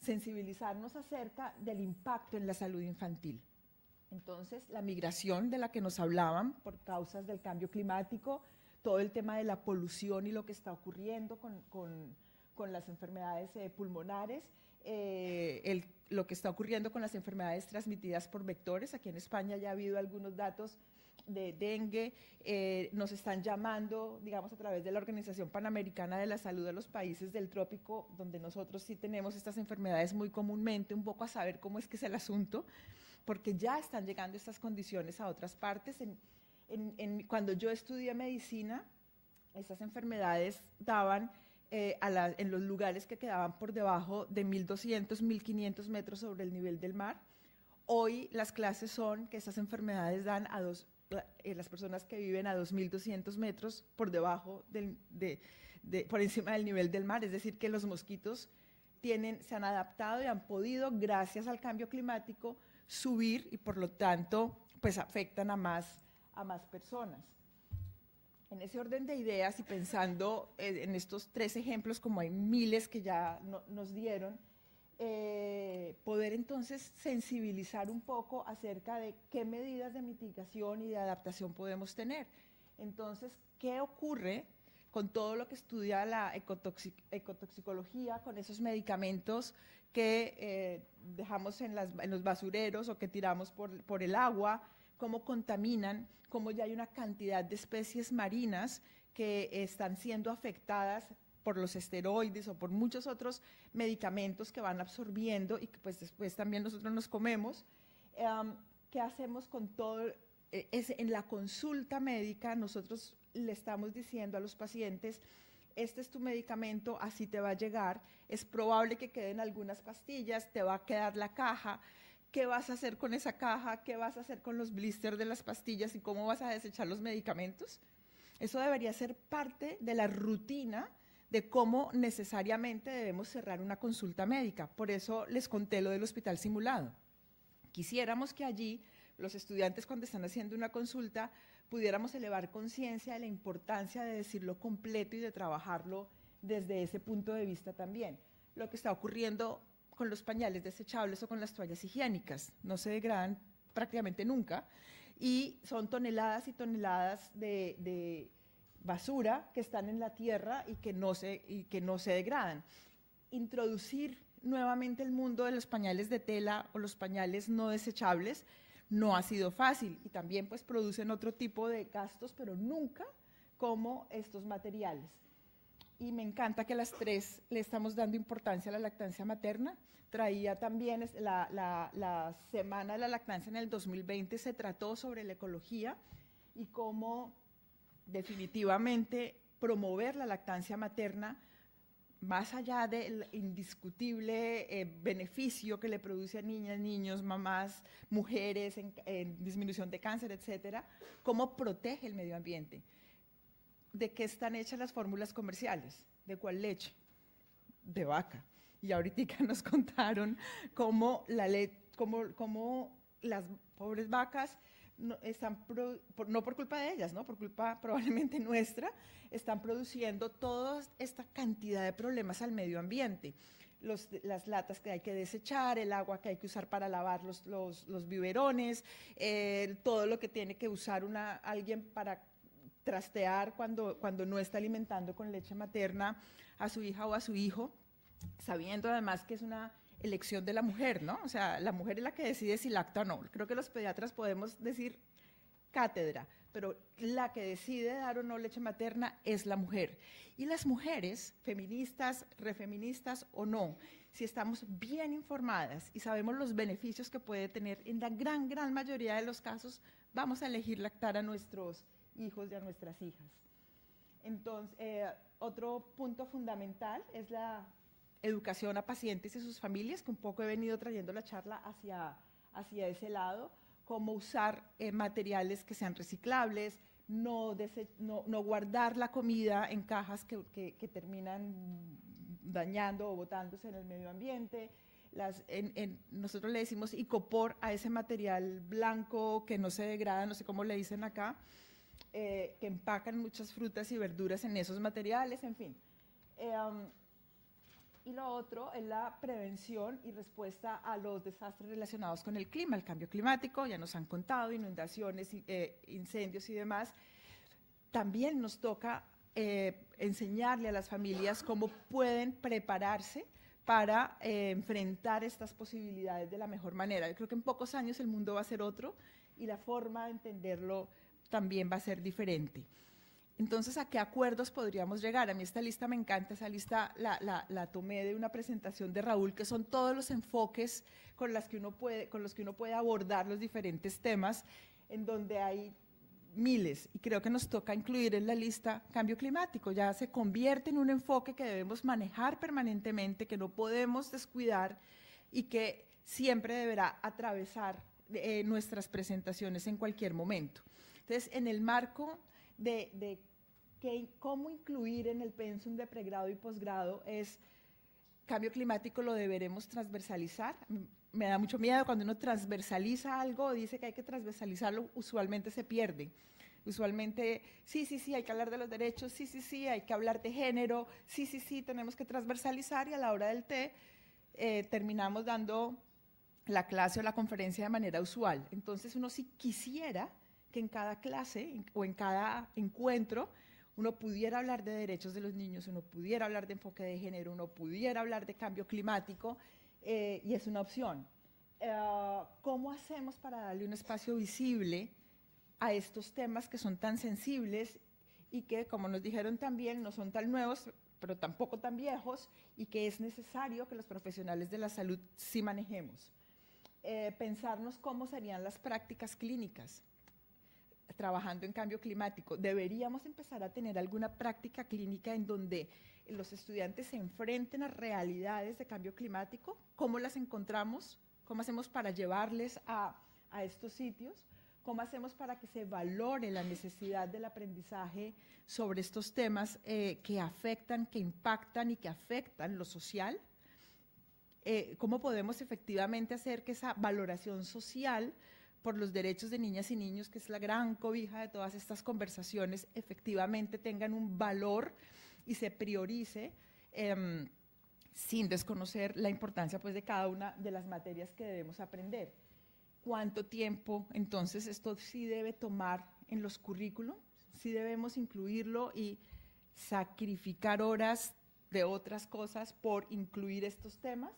sensibilizarnos acerca del impacto en la salud infantil. Entonces, la migración de la que nos hablaban por causas del cambio climático, todo el tema de la polución y lo que está ocurriendo con las enfermedades pulmonares, lo que está ocurriendo con las enfermedades transmitidas por vectores. Aquí en España ya ha habido algunos datos de dengue, nos están llamando, digamos, a través de la Organización Panamericana de la Salud de los países del trópico, donde nosotros sí tenemos estas enfermedades muy comúnmente, un poco a saber cómo es que es el asunto, porque ya están llegando estas condiciones a otras partes. Cuando yo estudié medicina, estas enfermedades daban en los lugares que quedaban por debajo de 1.200, 1.500 metros sobre el nivel del mar. Hoy las clases son que estas enfermedades dan las personas que viven a 2.200 metros por debajo por encima del nivel del mar, es decir, que los mosquitos se han adaptado y han podido, gracias al cambio climático, subir y por lo tanto pues afectan a más personas. En ese orden de ideas y pensando en estos 3 ejemplos, como hay miles que ya nos dieron, poder entonces sensibilizar un poco acerca de qué medidas de mitigación y de adaptación podemos tener. Entonces, ¿qué ocurre con todo lo que estudia la ecotoxicología, con esos medicamentos que dejamos en los basureros o que tiramos por el agua? Cómo contaminan, cómo ya hay una cantidad de especies marinas que están siendo afectadas por los esteroides o por muchos otros medicamentos que van absorbiendo y que pues después también nosotros nos comemos. ¿Qué hacemos con todo? En la consulta médica nosotros le estamos diciendo a los pacientes, este es tu medicamento, así te va a llegar, es probable que queden algunas pastillas, te va a quedar la caja. ¿Qué vas a hacer con esa caja? ¿Qué vas a hacer con los blisters de las pastillas? ¿Y cómo vas a desechar los medicamentos? Eso debería ser parte de la rutina de cómo necesariamente debemos cerrar una consulta médica. Por eso les conté lo del hospital simulado. Quisiéramos que allí los estudiantes, cuando están haciendo una consulta, pudiéramos elevar conciencia de la importancia de decirlo completo y de trabajarlo desde ese punto de vista también. Lo que está ocurriendo con los pañales desechables o con las toallas higiénicas, no se degradan prácticamente nunca, y son toneladas y toneladas de basura que están en la tierra y que no se degradan. Introducir nuevamente el mundo de los pañales de tela o los pañales no desechables no ha sido fácil, y también pues producen otro tipo de gastos, pero nunca como estos materiales. Y me encanta que las tres le estamos dando importancia a la lactancia materna. Traía también la Semana de la Lactancia en el 2020, se trató sobre la ecología y cómo definitivamente promover la lactancia materna, más allá del indiscutible beneficio que le produce a niñas, niños, mamás, mujeres en disminución de cáncer, etcétera, cómo protege el medio ambiente. ¿De qué están hechas las fórmulas comerciales? ¿De cuál leche? De vaca. Y ahorita nos contaron cómo las pobres vacas no por culpa de ellas, ¿no? Por culpa probablemente nuestra, están produciendo toda esta cantidad de problemas al medio ambiente. Las latas que hay que desechar, el agua que hay que usar para lavar los biberones, todo lo que tiene que usar alguien para trastear cuando no está alimentando con leche materna a su hija o a su hijo, sabiendo además que es una elección de la mujer, ¿no? O sea, la mujer es la que decide si lacta o no. Creo que los pediatras podemos decir cátedra, pero la que decide dar o no leche materna es la mujer. Y las mujeres, feministas, refeministas o no, si estamos bien informadas y sabemos los beneficios que puede tener, en la gran mayoría de los casos, vamos a elegir lactar a nuestros hijos y a nuestras hijas. Entonces, otro punto fundamental es la educación a pacientes y sus familias, que un poco he venido trayendo la charla hacia ese lado, cómo usar materiales que sean reciclables, no guardar la comida en cajas que terminan dañando o botándose en el medio ambiente. Nosotros le decimos icopor a ese material blanco que no se degrada, no sé cómo le dicen acá, que empacan muchas frutas y verduras en esos materiales, en fin. Y lo otro es la prevención y respuesta a los desastres relacionados con el clima, el cambio climático, ya nos han contado, inundaciones, incendios y demás. También nos toca enseñarle a las familias cómo pueden prepararse para enfrentar estas posibilidades de la mejor manera. Yo creo que en pocos años el mundo va a ser otro y la forma de entenderlo también va a ser diferente. Entonces, ¿a qué acuerdos podríamos llegar? A mí esta lista me encanta, esa lista la tomé de una presentación de Raúl, que son todos los enfoques con los que uno puede abordar los diferentes temas, en donde hay miles, y creo que nos toca incluir en la lista cambio climático. Ya se convierte en un enfoque que debemos manejar permanentemente, que no podemos descuidar y que siempre deberá atravesar nuestras presentaciones en cualquier momento. Entonces, en el marco de cómo incluir en el pensum de pregrado y posgrado es cambio climático, lo deberemos transversalizar. Me da mucho miedo cuando uno transversaliza algo o dice que hay que transversalizarlo, usualmente se pierde. Usualmente, sí, hay que hablar de los derechos, sí, hay que hablar de género, sí, tenemos que transversalizar, y a la hora del té terminamos dando la clase o la conferencia de manera usual. Entonces, uno sí quisiera que en cada clase o en cada encuentro uno pudiera hablar de derechos de los niños, uno pudiera hablar de enfoque de género, uno pudiera hablar de cambio climático, y es una opción. ¿Cómo hacemos para darle un espacio visible a estos temas que son tan sensibles y que, como nos dijeron también, no son tan nuevos, pero tampoco tan viejos, y que es necesario que los profesionales de la salud sí manejemos? Pensarnos cómo serían las prácticas clínicas trabajando en cambio climático. Deberíamos empezar a tener alguna práctica clínica en donde los estudiantes se enfrenten a realidades de cambio climático. ¿Cómo las encontramos? ¿Cómo hacemos para llevarles a estos sitios? ¿Cómo hacemos para que se valore la necesidad del aprendizaje sobre estos temas que afectan, que impactan y que afectan lo social? ¿Cómo podemos efectivamente hacer que esa valoración social por los derechos de niñas y niños, que es la gran cobija de todas estas conversaciones, efectivamente tengan un valor y se priorice, sin desconocer la importancia pues, de cada una de las materias que debemos aprender. ¿Cuánto tiempo entonces esto sí debe tomar en los currículos? Sí debemos incluirlo y sacrificar horas de otras cosas por incluir estos temas.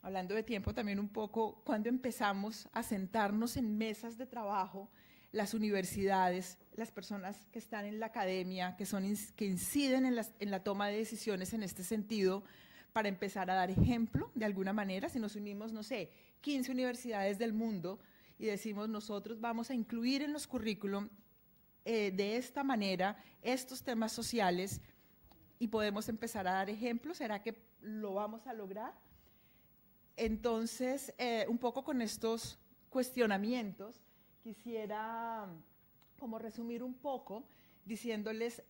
Hablando de tiempo también un poco, cuando empezamos a sentarnos en mesas de trabajo, las universidades, las personas que están en la academia, que inciden en la toma de decisiones en este sentido, para empezar a dar ejemplo de alguna manera. Si nos unimos, no sé, 15 universidades del mundo y decimos nosotros vamos a incluir en los currículum de esta manera estos temas sociales y podemos empezar a dar ejemplos, ¿será que lo vamos a lograr? Entonces, un poco con estos cuestionamientos, quisiera como resumir un poco diciéndoles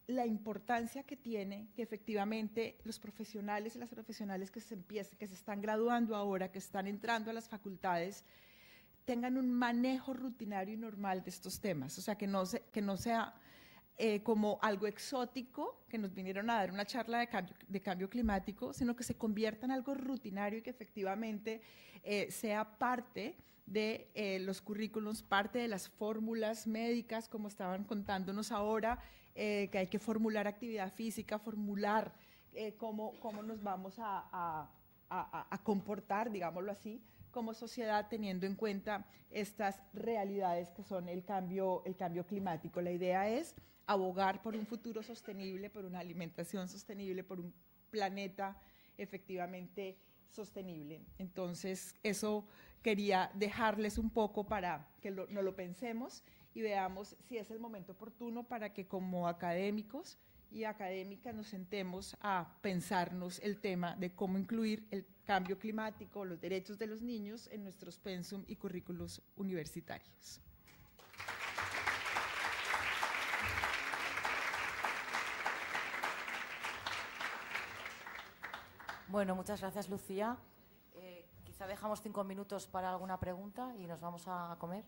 la importancia que tiene que efectivamente los profesionales y las profesionales que se están graduando ahora, que están entrando a las facultades, tengan un manejo rutinario y normal de estos temas. O sea, que no sea como algo exótico, que nos vinieron a dar una charla de cambio climático, sino que se convierta en algo rutinario y que efectivamente sea parte de los currículums, parte de las fórmulas médicas, como estaban contándonos ahora, que hay que formular actividad física, formular cómo nos vamos a comportar, digámoslo así, como sociedad, teniendo en cuenta estas realidades que son el cambio climático. La idea es abogar por un futuro sostenible, por una alimentación sostenible, por un planeta efectivamente sostenible. Entonces, eso quería dejarles un poco para que no lo pensemos y veamos si es el momento oportuno para que como académicos y académicas nos sentemos a pensarnos el tema de cómo incluir el cambio climático, los derechos de los niños en nuestros pensum y currículos universitarios. Bueno, muchas gracias, Lucía. Quizá dejamos 5 minutos para alguna pregunta y nos vamos a comer.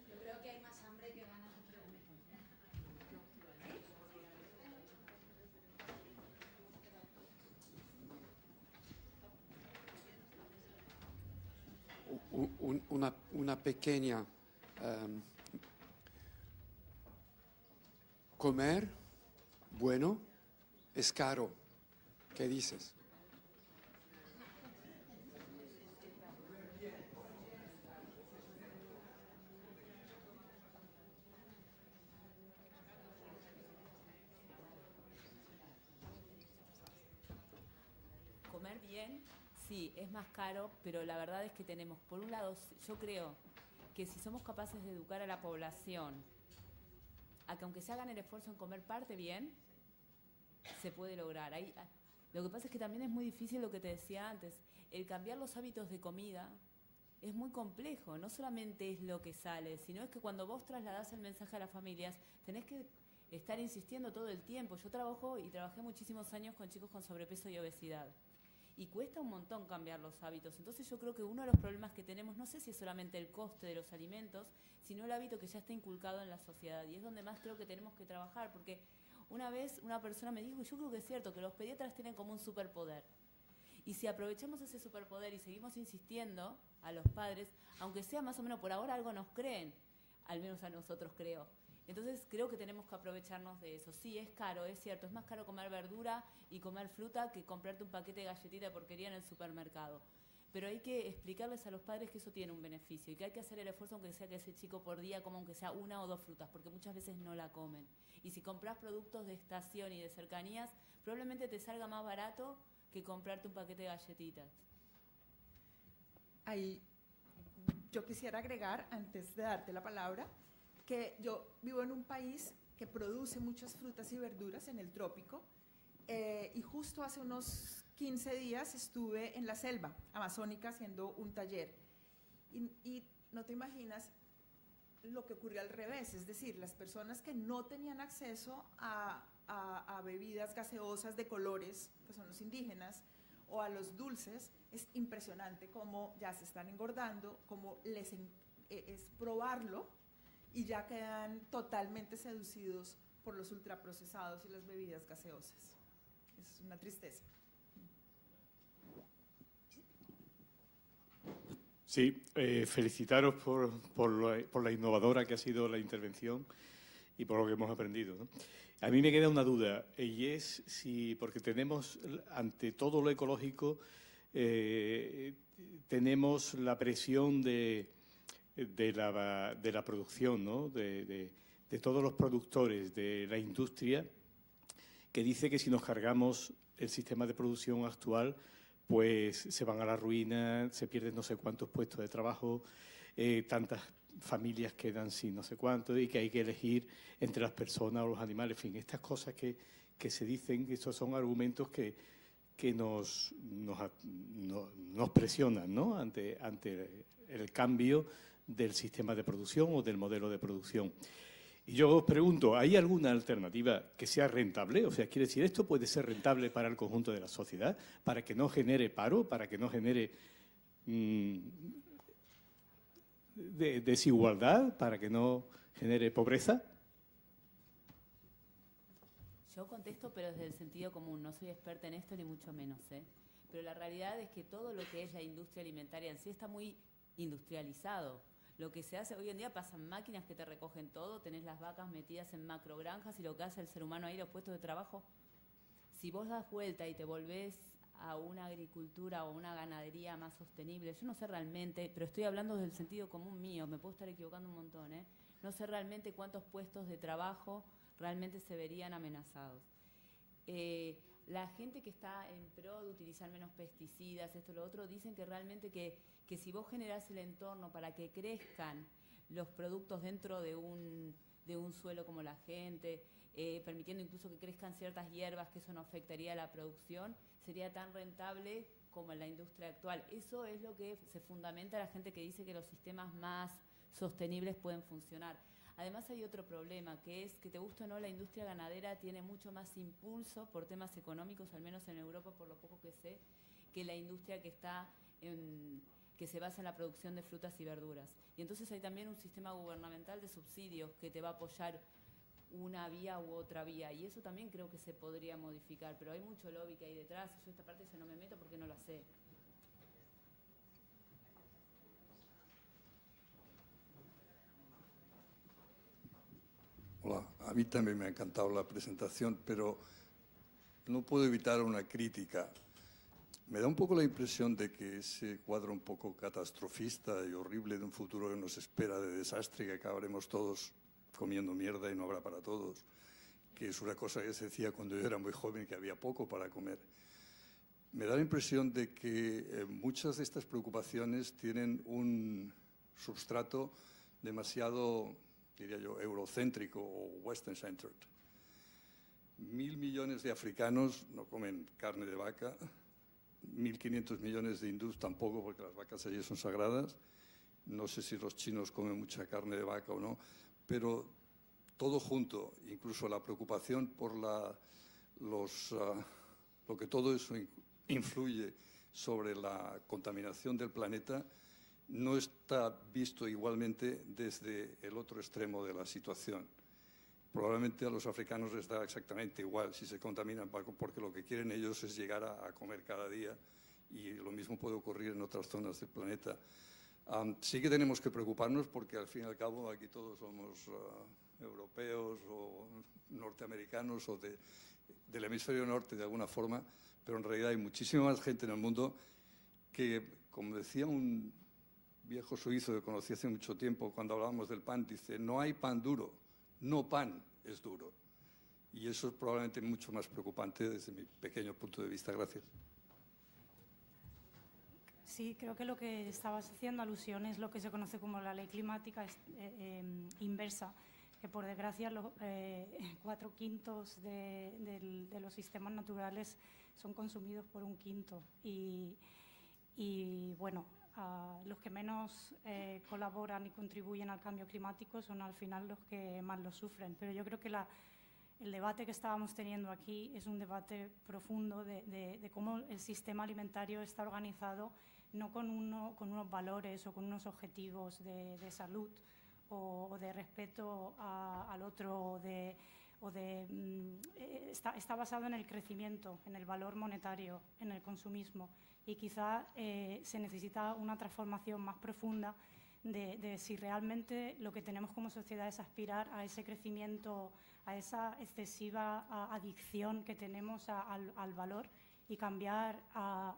Yo creo que hay más hambre que ganas de preguntar. Una pequeña... comer bueno es caro. ¿Qué dices? Comer bien, sí, es más caro, pero la verdad es que tenemos, por un lado, yo creo que si somos capaces de educar a la población a que aunque se hagan el esfuerzo en comer parte bien, se puede lograr. Lo que pasa es que también es muy difícil lo que te decía antes, el cambiar los hábitos de comida es muy complejo, no solamente es lo que sale, sino es que cuando vos trasladás el mensaje a las familias, tenés que estar insistiendo todo el tiempo. Yo trabajé muchísimos años con chicos con sobrepeso y obesidad. Y cuesta un montón cambiar los hábitos. Entonces yo creo que uno de los problemas que tenemos, no sé si es solamente el coste de los alimentos, sino el hábito que ya está inculcado en la sociedad. Y es donde más creo que tenemos que trabajar, porque una vez una persona me dijo, y yo creo que es cierto, que los pediatras tienen como un superpoder. Y si aprovechamos ese superpoder y seguimos insistiendo a los padres, aunque sea más o menos por ahora algo nos creen, al menos a nosotros creo. Entonces creo que tenemos que aprovecharnos de eso. Sí, es caro, es cierto, es más caro comer verdura y comer fruta que comprarte un paquete de galletita de porquería en el supermercado. Pero hay que explicarles a los padres que eso tiene un beneficio y que hay que hacer el esfuerzo aunque sea que ese chico por día coma aunque sea 1 o 2 frutas, porque muchas veces no la comen. Y si compras productos de estación y de cercanías, probablemente te salga más barato que comprarte un paquete de galletitas. Ahí yo quisiera agregar, antes de darte la palabra, que yo vivo en un país que produce muchas frutas y verduras en el trópico y justo hace unos 15 días estuve en la selva amazónica haciendo un taller y no te imaginas lo que ocurrió al revés, es decir, las personas que no tenían acceso a a bebidas gaseosas de colores, que son los indígenas, o a los dulces, es impresionante cómo ya se están engordando, cómo es probarlo y ya quedan totalmente seducidos por los ultraprocesados y las bebidas gaseosas. Es una tristeza. Sí, felicitaros por la innovadora que ha sido la intervención y por lo que hemos aprendido, ¿no? A mí me queda una duda, y es si, porque tenemos, ante todo lo ecológico, tenemos la presión de la producción, ¿no? De todos los productores, de la industria, que dice que si nos cargamos el sistema de producción actual, pues se van a la ruina, se pierden no sé cuántos puestos de trabajo, tantas familias quedan sin no sé cuánto, y que hay que elegir entre las personas o los animales. En fin, estas cosas que se dicen, estos son argumentos que nos presionan, ¿no? ante el cambio del sistema de producción o del modelo de producción. Y yo os pregunto, ¿hay alguna alternativa que sea rentable? O sea, quiere decir, ¿esto puede ser rentable para el conjunto de la sociedad? ¿Para que no genere paro? ¿Para que no genere desigualdad? ¿Para que no genere pobreza? Yo contesto, pero desde el sentido común. No soy experta en esto, ni mucho menos, ¿eh? Pero la realidad es que todo lo que es la industria alimentaria en sí está muy industrializado. Lo que se hace hoy en día, pasan máquinas que te recogen todo, tenés las vacas metidas en macrogranjas y lo que hace el ser humano ahí, los puestos de trabajo. Si vos das vuelta y te volvés a una agricultura o una ganadería más sostenible, yo no sé realmente, pero estoy hablando desde el sentido común mío, me puedo estar equivocando un montón, ¿eh? No sé realmente cuántos puestos de trabajo realmente se verían amenazados. La gente que está en pro de utilizar menos pesticidas, esto, lo otro, dicen que realmente que si vos generás el entorno para que crezcan los productos dentro de un suelo como la gente, permitiendo incluso que crezcan ciertas hierbas, que eso no afectaría a la producción, sería tan rentable como en la industria actual. Eso es lo que se fundamenta la gente que dice que los sistemas más sostenibles pueden funcionar. Además hay otro problema, que es que, te guste o no, la industria ganadera tiene mucho más impulso por temas económicos, al menos en Europa, por lo poco que sé, que la industria que se basa en la producción de frutas y verduras. Y entonces hay también un sistema gubernamental de subsidios que te va a apoyar una vía u otra vía, y eso también creo que se podría modificar, pero hay mucho lobby que hay detrás, y yo esta parte no me meto porque no la sé. Hola, a mí también me ha encantado la presentación, pero no puedo evitar una crítica. Me da un poco la impresión de que ese cuadro un poco catastrofista y horrible de un futuro que nos espera de desastre, que acabaremos todos comiendo mierda y no habrá para todos, que es una cosa que se decía cuando yo era muy joven, que había poco para comer. Me da la impresión de que muchas de estas preocupaciones tienen un substrato demasiado, diría yo, eurocéntrico o western-centered. 1.000 millones de africanos no comen carne de vaca, 1.500 millones de hindús tampoco, porque las vacas allí son sagradas. No sé si los chinos comen mucha carne de vaca o no, pero todo junto, incluso la preocupación por lo que todo eso influye sobre la contaminación del planeta, no está visto igualmente desde el otro extremo de la situación. Probablemente a los africanos les da exactamente igual si se contaminan, porque lo que quieren ellos es llegar a comer cada día, y lo mismo puede ocurrir en otras zonas del planeta. Sí que tenemos que preocuparnos porque al fin y al cabo aquí todos somos europeos o norteamericanos o del hemisferio norte de alguna forma, pero en realidad hay muchísima más gente en el mundo que, como decía un viejo suizo que conocí hace mucho tiempo cuando hablábamos del pan, dice: no hay pan duro, no pan es duro. Y eso es probablemente mucho más preocupante desde mi pequeño punto de vista. Gracias. Sí, creo que lo que estabas haciendo alusión es lo que se conoce como la ley climática inversa, que por desgracia 4/5 de los sistemas naturales son consumidos por 1/5. Y bueno, los que menos colaboran y contribuyen al cambio climático son al final los que más lo sufren. Pero yo creo que el debate que estábamos teniendo aquí es un debate profundo de cómo el sistema alimentario está organizado no con unos valores o con unos objetivos de salud o de respeto al otro, está basado en el crecimiento, en el valor monetario, en el consumismo. Y quizá se necesita una transformación más profunda de si realmente lo que tenemos como sociedad es aspirar a ese crecimiento, a esa excesiva adicción que tenemos al valor y cambiar a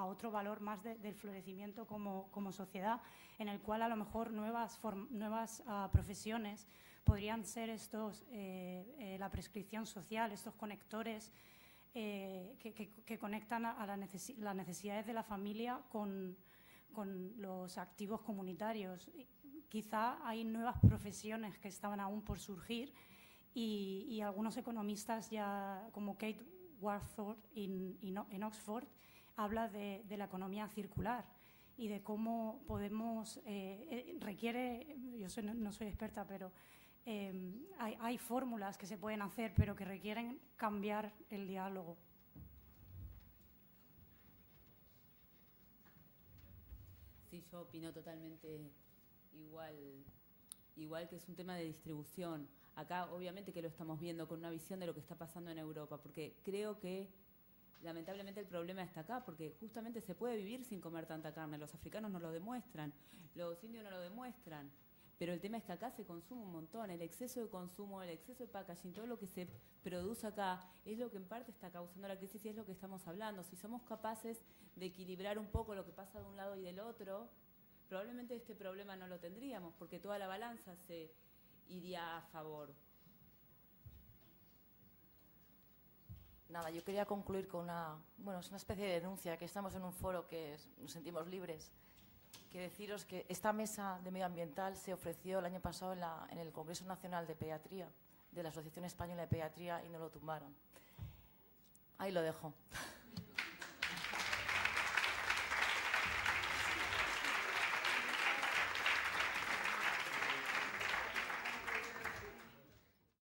otro valor más del florecimiento como sociedad, en el cual a lo mejor nuevas profesiones podrían ser la prescripción social, estos conectores que conectan a las necesidades de la familia con los activos comunitarios. Quizá hay nuevas profesiones que estaban aún por surgir y algunos economistas ya, como Kate Warthorpe en Oxford, habla de la economía circular y de cómo podemos, no soy experta, pero hay fórmulas que se pueden hacer, pero que requieren cambiar el diálogo. Sí, yo opino totalmente igual que es un tema de distribución. Acá obviamente que lo estamos viendo con una visión de lo que está pasando en Europa, porque creo que lamentablemente el problema está acá, porque justamente se puede vivir sin comer tanta carne. Los africanos no lo demuestran, los indios no lo demuestran, pero el tema es que acá se consume un montón. El exceso de consumo, el exceso de packaging, todo lo que se produce acá es lo que en parte está causando la crisis y es lo que estamos hablando. Si somos capaces de equilibrar un poco lo que pasa de un lado y del otro, probablemente este problema no lo tendríamos, porque toda la balanza se iría a favor. Nada, yo quería concluir con es una especie de denuncia, que estamos en un foro que nos sentimos libres, que deciros que esta mesa de medioambiental se ofreció el año pasado en el Congreso Nacional de Pediatría, de la Asociación Española de Pediatría, y no lo tumbaron. Ahí lo dejo.